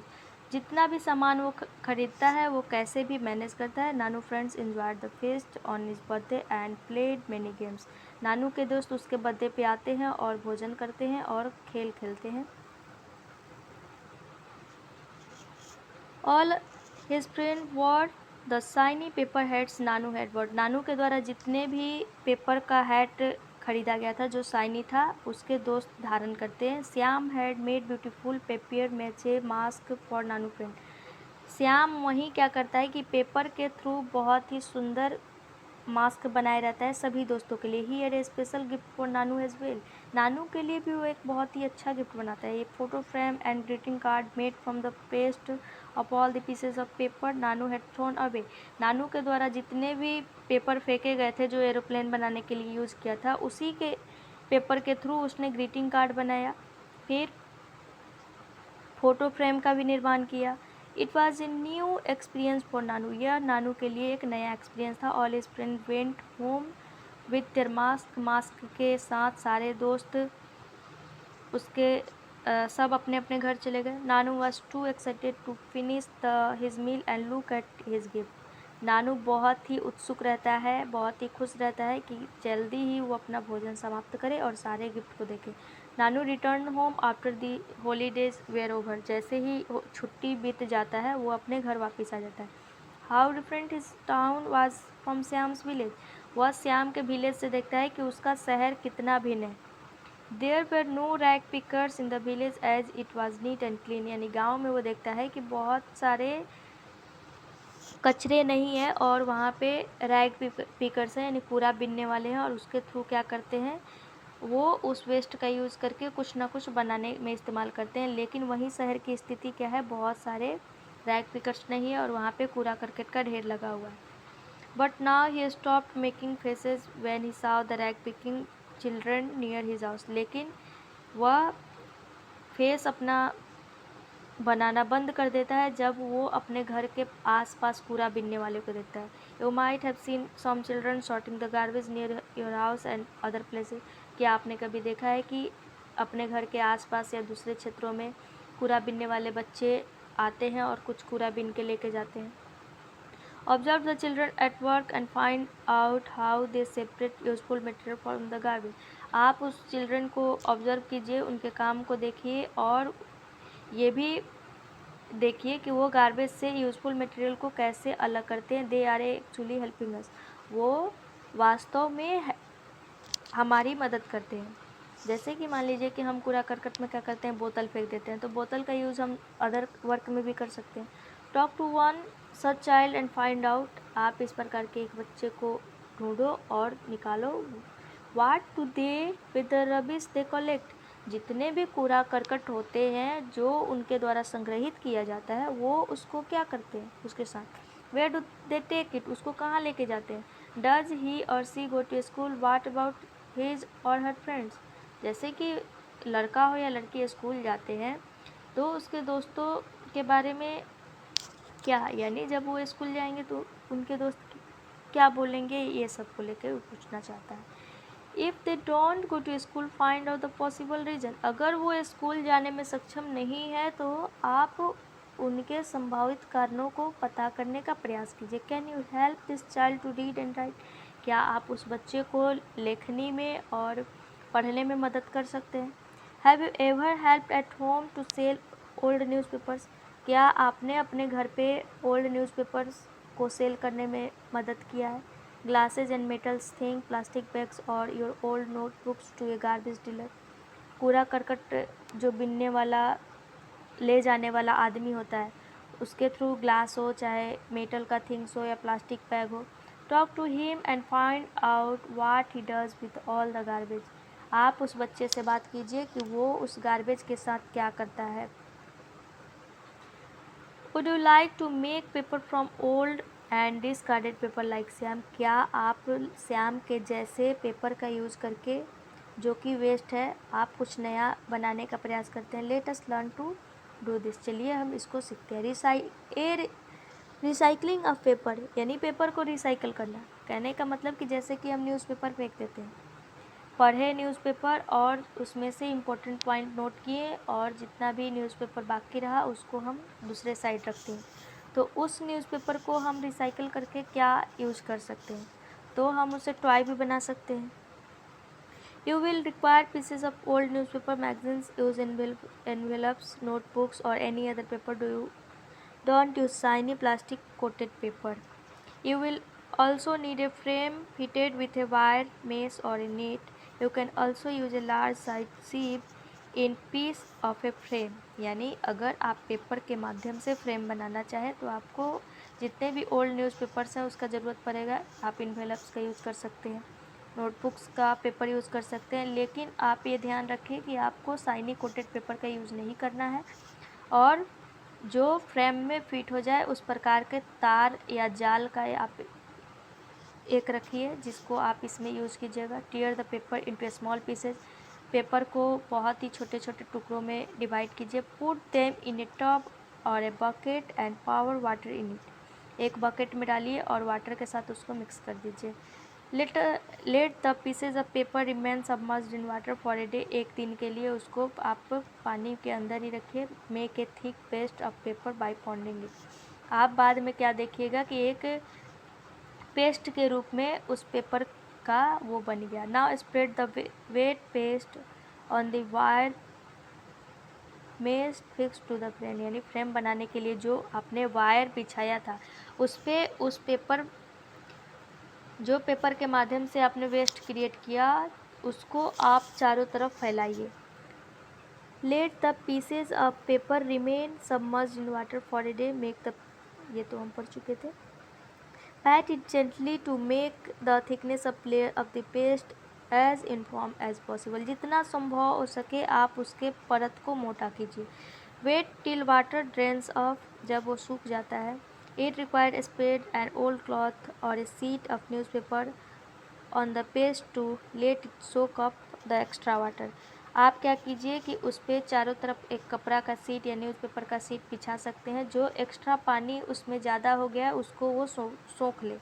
जितना भी सामान वो खरीदता है वो कैसे भी मैनेज करता है. नानू friends enjoyed the feast on his birthday and played many games. नानू के दोस्त उसके बर्थडे पे आते हैं और भोजन करते हैं और खेल खेलते हैं. All his friend wore the shiny paper heads Nanu had bought. Nanu के द्वारा जितने भी पेपर का हैट खरीदा गया था जो शाइनी था उसके दोस्त धारण करते हैं। Shyam had made beautiful paper mache mask for Nanu friend. Shyam वहीं क्या करता है कि पेपर के थ्रू बहुत ही सुंदर मास्क बनाए रहता है सभी दोस्तों के लिए। He had a special gift for Nanu as well. Nanu के लिए भी वो एक बहुत ही अच्छा गिफ्ट बनाता है। ये photo frame and greeting card made from the paste of all the pieces of paper Nanu had thrown away. Nanu के द्वारा जितने भी पेपर फेंके गए थे जो एरोप्लेन बनाने के लिए यूज़ किया था उसी के पेपर के थ्रू उसने ग्रीटिंग कार्ड बनाया। फिर फोटो फ्रेम का भी निर्माण किया। It was a new experience for Nanu. यह नानू के लिए एक नया एक्सपीरियंस था। All his friend went home with their mask. Mask के साथ सारे दोस्त उसके सब अपने अपने घर चले गए। Nanu was too excited to finish his meal and look at his gift. Nanu बहुत ही उत्सुक रहता है, बहुत ही खुश रहता है कि जल्दी ही वो अपना भोजन समाप्त करे और सारे गिफ्ट को देखे। Nanu return home after the holidays were over. जैसे ही छुट्टी बीत जाता है वो अपने घर वापस आ जाता है। How different his town was from Shyam's village. वह श्याम के विलेज से देखता है कि उसका शहर कितना भिन्न है। There were no rag pickers in the village as it was neat and clean. यानी गाँव में वो देखता है कि बहुत सारे कचरे नहीं है और वहाँ पे रैग पिकर्स हैं यानी कूड़ा बीनने वाले हैं और उसके थ्रू क्या करते हैं वो उस वेस्ट का यूज़ करके कुछ ना कुछ बनाने में इस्तेमाल करते हैं। लेकिन वहीं शहर की स्थिति क्या है, बहुत सारे रैग पिकर्स नहीं है और वहाँ पे कूड़ा करकट का ढेर लगा हुआ है। But now he stopped making faces when he saw the rag picking children near his house. लेकिन वह फेस अपना बनाना बंद कर देता है जब वो अपने घर के आसपास कूड़ा बीनने वाले को देखता है। You might have seen some children sorting the garbage near your house and other places. क्या आपने कभी देखा है कि अपने घर के आसपास या दूसरे क्षेत्रों में कूड़ा बीनने वाले बच्चे आते हैं और कुछ कूड़ा बीन के लेके जाते हैं। Observe the children at work and find out how they separate useful material from the garbage. आप उस चिल्ड्रन को ऑब्जर्व कीजिए, उनके काम को देखिए और ये भी देखिए कि वो गार्बेज से यूज़फुल मटेरियल को कैसे अलग करते हैं। They are actually helping us. वो वास्तव में हमारी मदद करते हैं। जैसे कि मान लीजिए कि हम कूड़ा करकट में क्या करते हैं, बोतल फेंक देते हैं, तो बोतल का यूज़ हम अदर वर्क में भी कर सकते हैं। Talk to one such child and find out. आप इस प्रकार के एक बच्चे को ढूंढो और निकालो what do they with the rubbish they collect. जितने भी कूड़ा करकट होते हैं जो उनके द्वारा संग्रहित किया जाता है वो उसको क्या करते हैं उसके साथ। Where do they take it. उसको कहाँ लेके जाते हैं। Does he or she go to school. What about his or her friends. जैसे कि लड़का हो या लड़की स्कूल जाते हैं तो उसके दोस्तों के बारे में क्या, यानी जब वो स्कूल जाएंगे तो उनके दोस्त क्या बोलेंगे, ये सब को लेकर वो पूछना चाहता है। If they don't go to school find out the possible reason. अगर वो स्कूल जाने में सक्षम नहीं है तो आप उनके संभावित कारणों को पता करने का प्रयास कीजिए। Can you help this child to read and write. क्या आप उस बच्चे को लेखनी में और पढ़ने में मदद कर सकते हैं। Have you ever help at home to sell old newspapers. क्या आपने अपने घर पे ओल्ड न्यूज़पेपर्स को सेल करने में मदद किया है। Glasses and metals thing plastic bags or your old notebooks to a garbage dealer. कूड़ा करकट जो बिनने वाला ले जाने वाला आदमी होता है उसके थ्रू ग्लास हो चाहे मेटल का थिंग्स हो या प्लास्टिक बैग हो। Talk to him and find out what he does with all the garbage. आप उस बच्चे से बात कीजिए कि वो उस गार्बेज के साथ क्या करता है। Would you like to make paper from old and discarded paper like Shyam. क्या आप श्याम के जैसे पेपर का यूज़ करके जो कि वेस्ट है आप कुछ नया बनाने का प्रयास करते हैं। Let us learn to do this. चलिए हम इसको सीखते हैं। रिसाइकलिंग ऑफ पेपर यानी पेपर को रिसाइकल करना। कहने का मतलब कि जैसे कि हम न्यूज़पेपर फेंक देते हैं, पढ़े न्यूज़पेपर और उसमें से इम्पोर्टेंट पॉइंट नोट किए और जितना भी न्यूज़पेपर बाकी रहा उसको हम दूसरे साइड रखते हैं। तो उस न्यूज़पेपर को हम रिसाइकल करके क्या यूज़ कर सकते हैं, तो हम उसे टॉय भी बना सकते हैं। You will require pieces of old newspaper magazines use envelopes, notebooks और any other paper Don't use shiny plastic coated paper. You will also need a frame fitted with a wire mesh or a net. You can also use a large size sieve in piece of a frame. यानी अगर आप paper के माध्यम से frame बनाना चाहें तो आपको जितने भी ओल्ड न्यूज़पेपर्स हैं उसका ज़रूरत पड़ेगा। आप इन्वेलप्स का यूज़ कर सकते हैं, नोटबुक्स का पेपर यूज़ कर सकते हैं, लेकिन आप ये ध्यान रखें कि आपको शाइनी कोटेड पेपर का यूज़ नहीं करना है और जो फ्रेम में फिट हो जाए उस प्रकार के तार या जाल का आप एक रखिए जिसको आप इसमें यूज़ कीजिएगा। Tear the paper into small pieces. Paper को बहुत ही छोटे छोटे टुकड़ों में डिवाइड कीजिए। Put them in a tub or a bucket and pour water in it. एक बकेट में डालिए और वाटर के साथ उसको मिक्स कर दीजिए। Late the pieces of paper remain submerged in water for a day. एक दिन के लिए उसको आप पानी के अंदर ही रखिए। Make a thick paste of paper by pounding it. आप बाद में क्या देखिएगा कि एक पेस्ट के रूप में उस पेपर का वो बन गया। Now spread the wet paste on the wire mesh fix to the frame. यानी फ्रेम बनाने के लिए जो आपने वायर बिछाया था उस पर उस पेपर जो पेपर के माध्यम से आपने वेस्ट क्रिएट किया उसको आप चारों तरफ फैलाइए। Let the pieces of paper remain submerged in water for a day. Make the ये तो हम पढ़ चुके थे। Pat it gently to make the thickness of layer of the paste as uniform as possible. जितना संभव हो सके आप उसके परत को मोटा कीजिए। Wait till water drains off. जब वो सूख जाता है। It required spread an old cloth or a sheet of newspaper on the paste to let it soak up the extra water. आप क्या कीजिए कि उस पर चारों तरफ एक कपड़ा का सीट या न्यूज़पेपर का सीट बिछा सकते हैं। जो एक्स्ट्रा पानी उसमें ज़्यादा हो गया उसको वो सोख ले।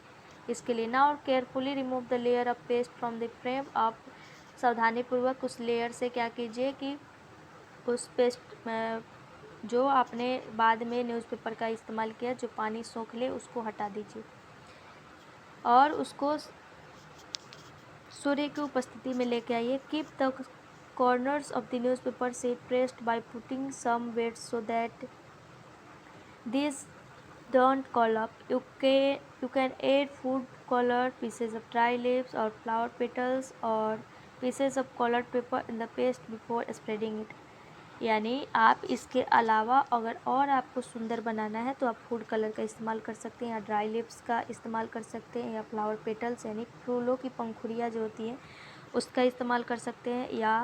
इसके लिए now carefully remove the layer of paste from the frame. आप सावधानीपूर्वक उस लेयर से क्या कीजिए कि उस पेस्ट जो आपने बाद में न्यूज़पेपर का इस्तेमाल किया जो पानी सोख ले उसको हटा दीजिए और उसको सूर्य की उपस्थिति में लेके आइए। Keep the corners of the newspaper sheet pressed by putting some weight so that these don't curl up. You can add food color, pieces of dry leaves or flower petals or pieces of colored paper in the paste before spreading it. यानी आप इसके अलावा अगर और आपको सुंदर बनाना है तो आप फूड कलर का इस्तेमाल कर सकते हैं या ड्राई लिप्स का इस्तेमाल कर सकते हैं या फ्लावर पेटल्स यानी फूलों की पंखुड़ियाँ जो होती हैं उसका इस्तेमाल कर सकते हैं या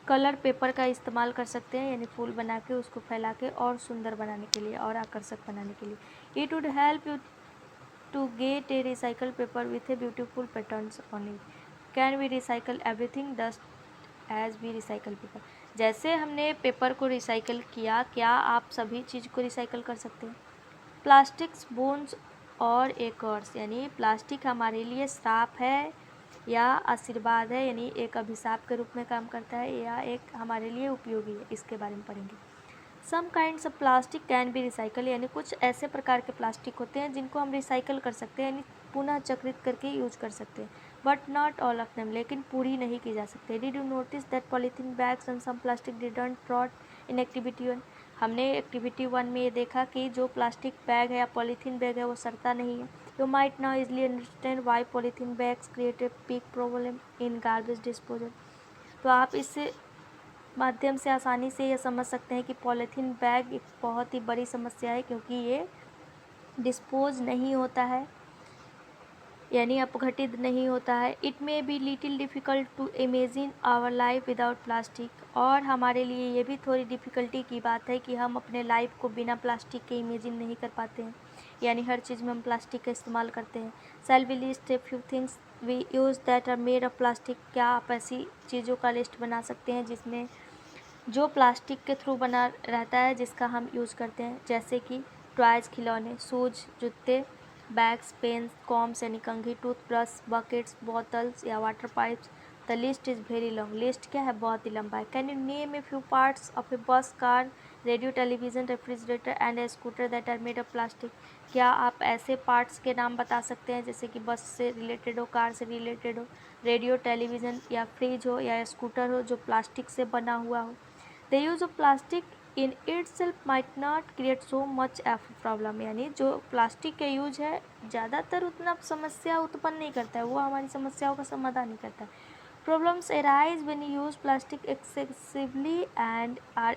कलर पेपर का इस्तेमाल कर सकते हैं यानी फूल बना के उसको फैला के और सुंदर बनाने के लिए और आकर्षक बनाने के लिए। It would help you to get a recycle paper with a beautiful patterns on it. Can we recycle everything just as we recycle paper. जैसे हमने पेपर को रिसाइकल किया क्या आप सभी चीज़ को रिसाइकल कर सकते हैं। प्लास्टिक्स बोन्स और एकर्स यानी प्लास्टिक हमारे लिए श्राप है या आशीर्वाद है यानी एक अभिशाप के रूप में काम करता है या एक हमारे लिए उपयोगी है। इसके बारे में पढ़ेंगे। Some kinds of plastic can be recycle यानी कुछ ऐसे प्रकार के प्लास्टिक होते हैं जिनको हम रिसाइकल कर सकते हैं यानी पुनः चक्रित करके यूज कर सकते हैं। But not all of them लेकिन पूरी नहीं की जा सकती। Did you notice that polythene bags and some plastic didn't brought in activity 1। हमने एक्टिविटी 1 में ये देखा कि जो प्लास्टिक बैग है या पॉलीथीन बैग है वो सड़ता नहीं है। You might now easily understand why polythene bags create a big problem in garbage disposal. तो आप इस माध्यम से आसानी से ये समझ सकते हैं कि पॉलीथीन बैग एक बहुत ही बड़ी समस्या है क्योंकि ये डिस्पोज नहीं होता है यानी अपघटित नहीं होता है। It may be little difficult to imagine our life without plastic. और हमारे लिए ये भी थोड़ी डिफ़िकल्टी की बात है कि हम अपने लाइफ को बिना प्लास्टिक के इमेजिन नहीं कर पाते हैं यानी हर चीज़ में हम प्लास्टिक का इस्तेमाल करते हैं। Shall we list a few things we use that are made of plastic. क्या आप ऐसी चीज़ों का लिस्ट बना सकते हैं जिसमें जो प्लास्टिक के थ्रू बना रहता है जिसका हम यूज़ करते हैं जैसे कि टॉयज़ खिलौने, शूज़, जूते, बैग्स, पेन्स, कॉम्स यानी कंघी, टूथब्रश, बकेट्स, बोतल्स या water pipes. The list is very long. List क्या है बहुत ही लंबा है। Can you name a few parts of a bus, car, radio, television, refrigerator and a scooter that are made of plastic. क्या आप ऐसे पार्ट्स के नाम बता सकते हैं जैसे कि बस से रिलेटेड हो, कार से रिलेटेड हो, रेडियो, टेलीविज़न या फ्रिज हो या स्कूटर हो जो प्लास्टिक से बना हुआ हो। The use of plastic in itself might not create so much of a problem, यानी जो प्लास्टिक का यूज है ज़्यादातर उतना समस्या उत्पन्न नहीं करता है, वो हमारी समस्याओं का समाधान नहीं करता है। Problems arise when you use plastic excessively and are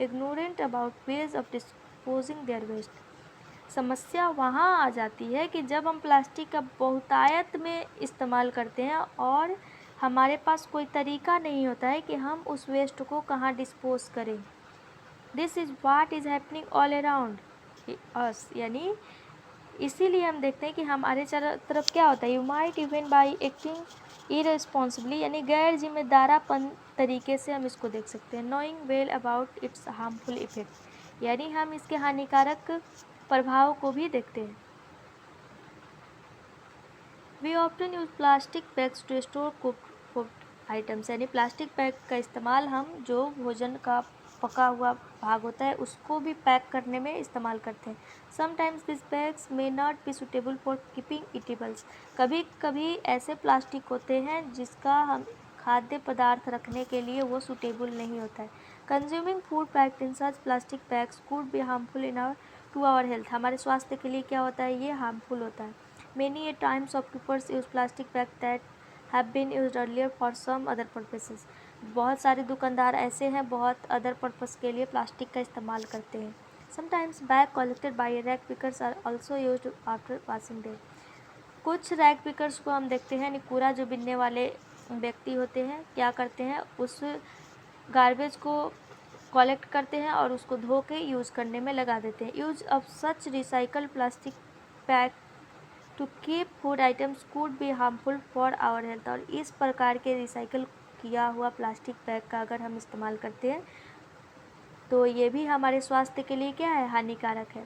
ignorant about ways of disposing their waste. समस्या वहाँ आ जाती है कि जब हम प्लास्टिक का बहुतायत में इस्तेमाल करते हैं और हमारे पास कोई तरीका नहीं होता है कि हम उस वेस्ट को कहाँ डिस्पोज करें। This is what is happening all around us, यानी इसीलिए हम देखते हैं कि हमारे चारों तरफ क्या होता है। You might even by acting irresponsibly, यानी गैर जिम्मेदारापन तरीके से हम इसको देख सकते हैं। Knowing well about its harmful effect, यानी हम इसके हानिकारक प्रभाव को भी देखते हैं। We often use plastic bags to store cooked food items, यानी प्लास्टिक बैग का इस्तेमाल हम जो भोजन का पका हुआ भाग होता है उसको भी पैक करने में इस्तेमाल करते हैं। Sometimes this bags may not be suitable for keeping eatables, कभी कभी ऐसे प्लास्टिक होते हैं जिसका हम खाद्य पदार्थ रखने के लिए वो सूटेबल नहीं होता है। Consuming food packed in such plastic bags could be harmful in to our health, हमारे स्वास्थ्य के लिए क्या होता है, ये हार्मफुल होता है। Many a time shopkeepers use plastic bags that have been used earlier for some other purposes. बहुत सारे दुकानदार ऐसे हैं बहुत अदर पर्पस के लिए प्लास्टिक का इस्तेमाल करते हैं। Sometimes bag collected by rag pickers are also used after passing day. कुछ रैग पिकर्स को हम देखते हैं, यानी कूड़ा जो बिनने वाले व्यक्ति होते हैं क्या करते हैं, उस गार्बेज को कलेक्ट करते हैं और उसको धो के यूज़ करने में लगा देते हैं। Use of such recycle plastic pack to keep food items could be harmful for our health, और इस प्रकार के रिसाइकल किया हुआ प्लास्टिक बैग का अगर हम इस्तेमाल करते हैं तो ये भी हमारे स्वास्थ्य के लिए क्या है, हानिकारक है।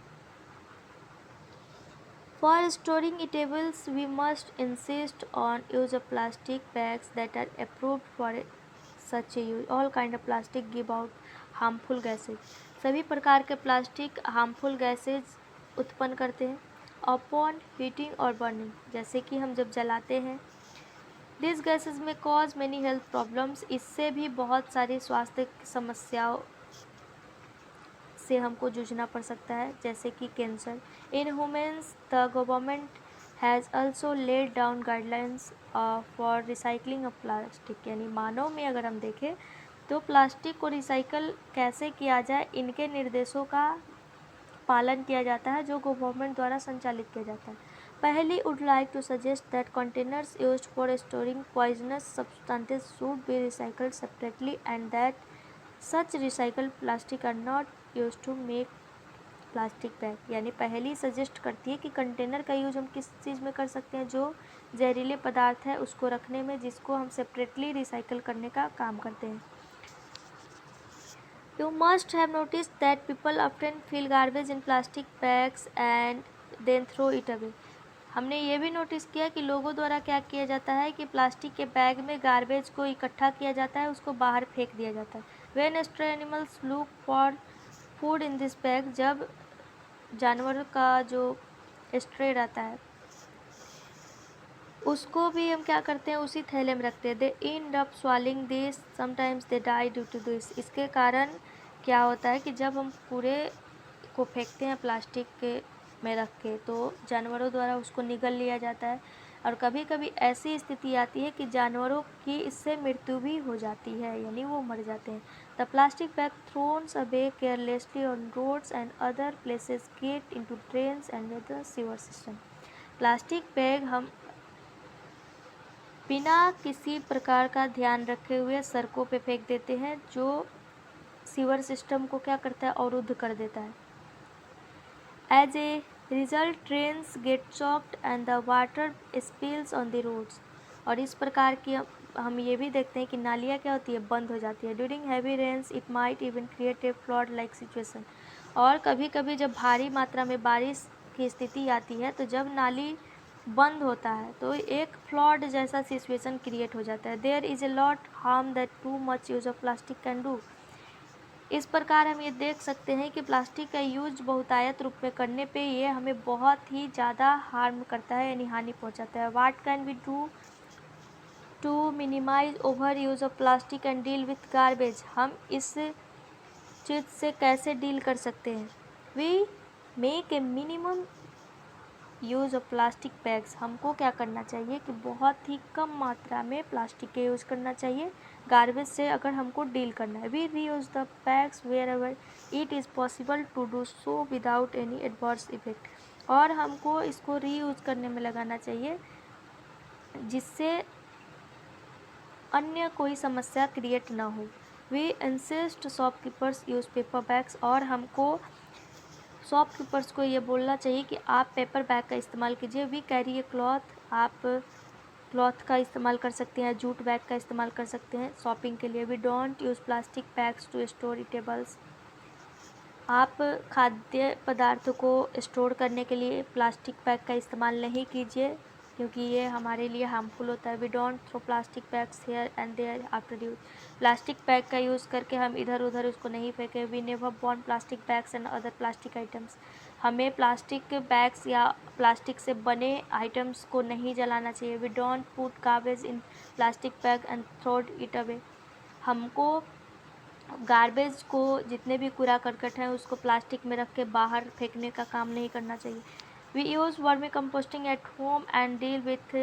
For storing eatables we must insist on use of plastic bags that are approved for such use. All kind of plastic give out harmful gases, सभी प्रकार के प्लास्टिक हार्मफुल गैसेज उत्पन्न करते हैं। अपॉन हीटिंग और बर्निंग, जैसे कि हम जब जलाते हैं, दिस गैसेज में कॉज मेनी हेल्थ प्रॉब्लम्स, इससे भी बहुत सारी स्वास्थ्य समस्याओं से हमको जूझना पड़ सकता है, जैसे कि cancer. In humans the government has also laid down guidelines for recycling of plastic, यानी मानव में अगर हम देखें तो प्लास्टिक को रिसाइकल कैसे किया जाए इनके निर्देशों का पालन किया जाता है जो गवर्नमेंट द्वारा संचालित किया जाता है। पहली would like to suggest that containers used for storing poisonous substances should be recycled separately and that such recycled plastic are not used to make plastic bag, यानी पहली सजेस्ट करती है कि कंटेनर का यूज हम किस चीज़ में कर सकते हैं, जो जहरीले पदार्थ है उसको रखने में, जिसको हम सेपरेटली रिसाइकल करने का काम करते हैं। You must have noticed that people often fill garbage in plastic bags and then throw it away. हमने ये भी नोटिस किया कि लोगों द्वारा क्या किया जाता है कि प्लास्टिक के बैग में गार्बेज को इकट्ठा किया जाता है, उसको बाहर फेंक दिया जाता है। When stray animals look for food in this bag, जब जानवर का जो स्ट्रे रहता है उसको भी हम क्या करते हैं, उसी थैले में रखते हैं। They end up swallowing this, sometimes they die due to this. इसके कारण क्या होता है कि जब हम कूड़े को फेंकते हैं प्लास्टिक के में रख के तो जानवरों द्वारा उसको निगल लिया जाता है, और कभी कभी ऐसी स्थिति आती है कि जानवरों की इससे मृत्यु भी हो जाती है, यानी वो मर जाते हैं। The plastic bag throwns away carelessly on roads and other places get into drains and the sewer system. Plastic bag हम बिना किसी प्रकार का ध्यान रखे हुए सड़कों पे फेंक देते हैं, जो सीवर सिस्टम को क्या करता है, अवरुद्ध कर देता है। As a result drains get choked and the water spills on the roads, और इस प्रकार की हम ये भी देखते हैं कि नालियाँ क्या होती है, बंद हो जाती है। During heavy rains it might even create a flood like situation, और कभी कभी जब भारी मात्रा में बारिश की स्थिति आती है तो जब नाली बंद होता है तो एक फ्लड जैसा सिचुएशन क्रिएट हो जाता है। There is a lot harm that too much use of plastic can do. इस प्रकार हम ये देख सकते हैं कि प्लास्टिक का यूज बहुतायत रूप में करने पे ये हमें बहुत ही ज़्यादा हार्म करता है, यानी हानि पहुंचाता है। What can we do to minimise over use of plastic and deal with garbage, हम इस चीज़ से कैसे डील कर सकते हैं। We make a minimum use of plastic bags. हमको क्या करना चाहिए कि बहुत ही कम मात्रा में प्लास्टिक के यूज़ करना चाहिए गार्बेज से अगर हमको डील करना है। We reuse the bags wherever it is possible to do so without any adverse effect. और हमको इसको रीयूज़ करने में लगाना चाहिए जिससे अन्य कोई समस्या क्रिएट ना हो। We insist shopkeepers use paper bags. और हमको शॉपकीपर्स को ये बोलना चाहिए कि आप पेपर बैग का इस्तेमाल कीजिए। We carry a cloth. आप क्लॉथ का इस्तेमाल कर सकते हैं, जूट बैग का इस्तेमाल कर सकते हैं शॉपिंग के लिए। We don't use plastic bags to store eatables. आप खाद्य पदार्थों को स्टोर करने के लिए प्लास्टिक बैग का इस्तेमाल नहीं कीजिए क्योंकि ये हमारे लिए हार्मफुल होता है। We don't throw plastic bags here and there after use. Plastic bag का यूज़ करके हम इधर उधर उसको नहीं फेंकें। We never burn plastic bags and other plastic items. हमें प्लास्टिक बैग्स या प्लास्टिक से बने आइटम्स को नहीं जलाना चाहिए। We don't put garbage in plastic bag and throw it away. हमको गार्बेज को, जितने भी कूड़ा करकट है उसको प्लास्टिक में रख के बाहर फेंकने का काम नहीं करना चाहिए। We use vermi composting at home and deal with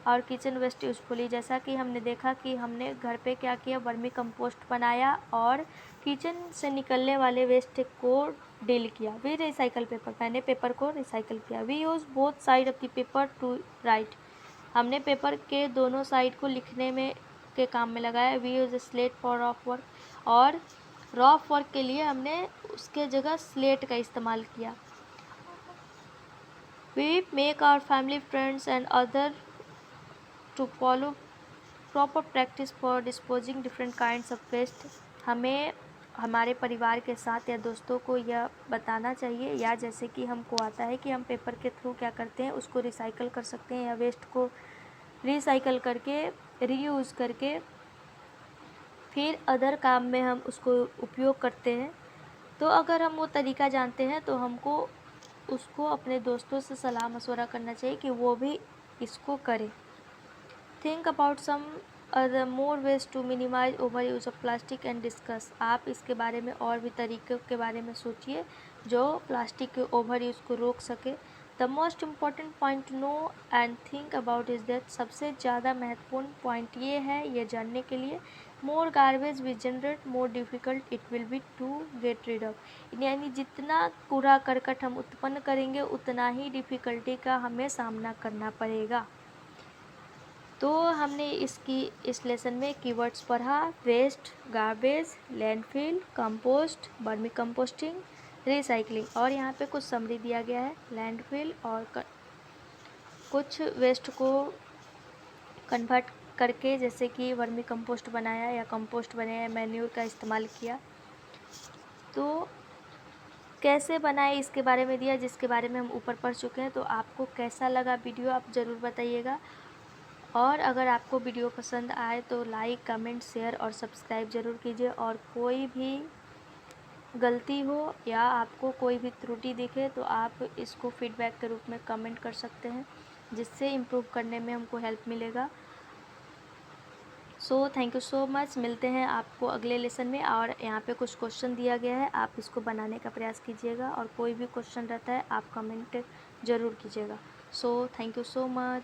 our kitchen waste usefully. जैसा कि हमने देखा कि हमने घर पे क्या किया, वर्मी कंपोस्ट बनाया और किचन से निकलने वाले वेस्ट को डील किया। We recycle paper. मैंने पेपर को रिसाइकल किया। We use both side of the paper to write. हमने पेपर के दोनों साइड को लिखने में के काम में लगाया। We use slate for rough work. और रफ वर्क के लिए हमने उसके जगह स्लेट का इस्तेमाल किया। We make our family friends and other to follow proper practice for disposing different kinds of waste. हमें हमारे परिवार के साथ या दोस्तों को यह बताना चाहिए, या जैसे कि हमको आता है कि हम पेपर के थ्रू क्या करते हैं, उसको रिसाइकल कर सकते हैं या वेस्ट को रिसाइकल करके रीयूज़ करके फिर अदर काम में हम उसको उपयोग करते हैं। तो अगर हम वो तरीका जानते हैं तो हमको उसको अपने दोस्तों से सलाह मशवरा करना चाहिए कि वो भी इसको करें। Think about some other more ways to minimise over use of plastic and discuss. आप इसके बारे में और भी तरीक़ों के बारे में सोचिए जो प्लास्टिक के ओवर यूज़ को रोक सके। The most important point to know and think about is that, सबसे ज़्यादा महत्वपूर्ण पॉइंट ये है ये जानने के लिए, more garbage we generate more difficult it will be to get rid of. यानी जितना कूड़ा करकट हम उत्पन्न करेंगे उतना ही डिफ़िकल्टी का हमें सामना करना पड़ेगा। तो हमने इस लेसन में कीवर्ड्स पढ़ा: waste, garbage, landfill, compost, vermi composting, recycling. और यहाँ पे कुछ समरी दिया गया है। लैंडफिल और कुछ वेस्ट को कन्वर्ट करके जैसे कि वर्मी कंपोस्ट बनाया या कंपोस्ट बनाया, मैन्योर का इस्तेमाल किया। तो कैसे बनाए इसके बारे में दिया, जिसके बारे में हम ऊपर पढ़ चुके हैं। तो आपको कैसा लगा वीडियो आप ज़रूर बताइएगा। और अगर आपको वीडियो पसंद आए तो लाइक, कमेंट, शेयर और सब्सक्राइब ज़रूर कीजिए। और कोई भी गलती हो या आपको कोई भी त्रुटि दिखे तो आप इसको फीडबैक के रूप में कमेंट कर सकते हैं, जिससे इम्प्रूव करने में हमको हेल्प मिलेगा। So thank you so much. मिलते हैं आपको अगले लेसन में। और यहाँ पे कुछ क्वेश्चन दिया गया है, आप इसको बनाने का प्रयास कीजिएगा। और कोई भी क्वेश्चन रहता है आप कमेंट ज़रूर कीजिएगा। So thank you so much.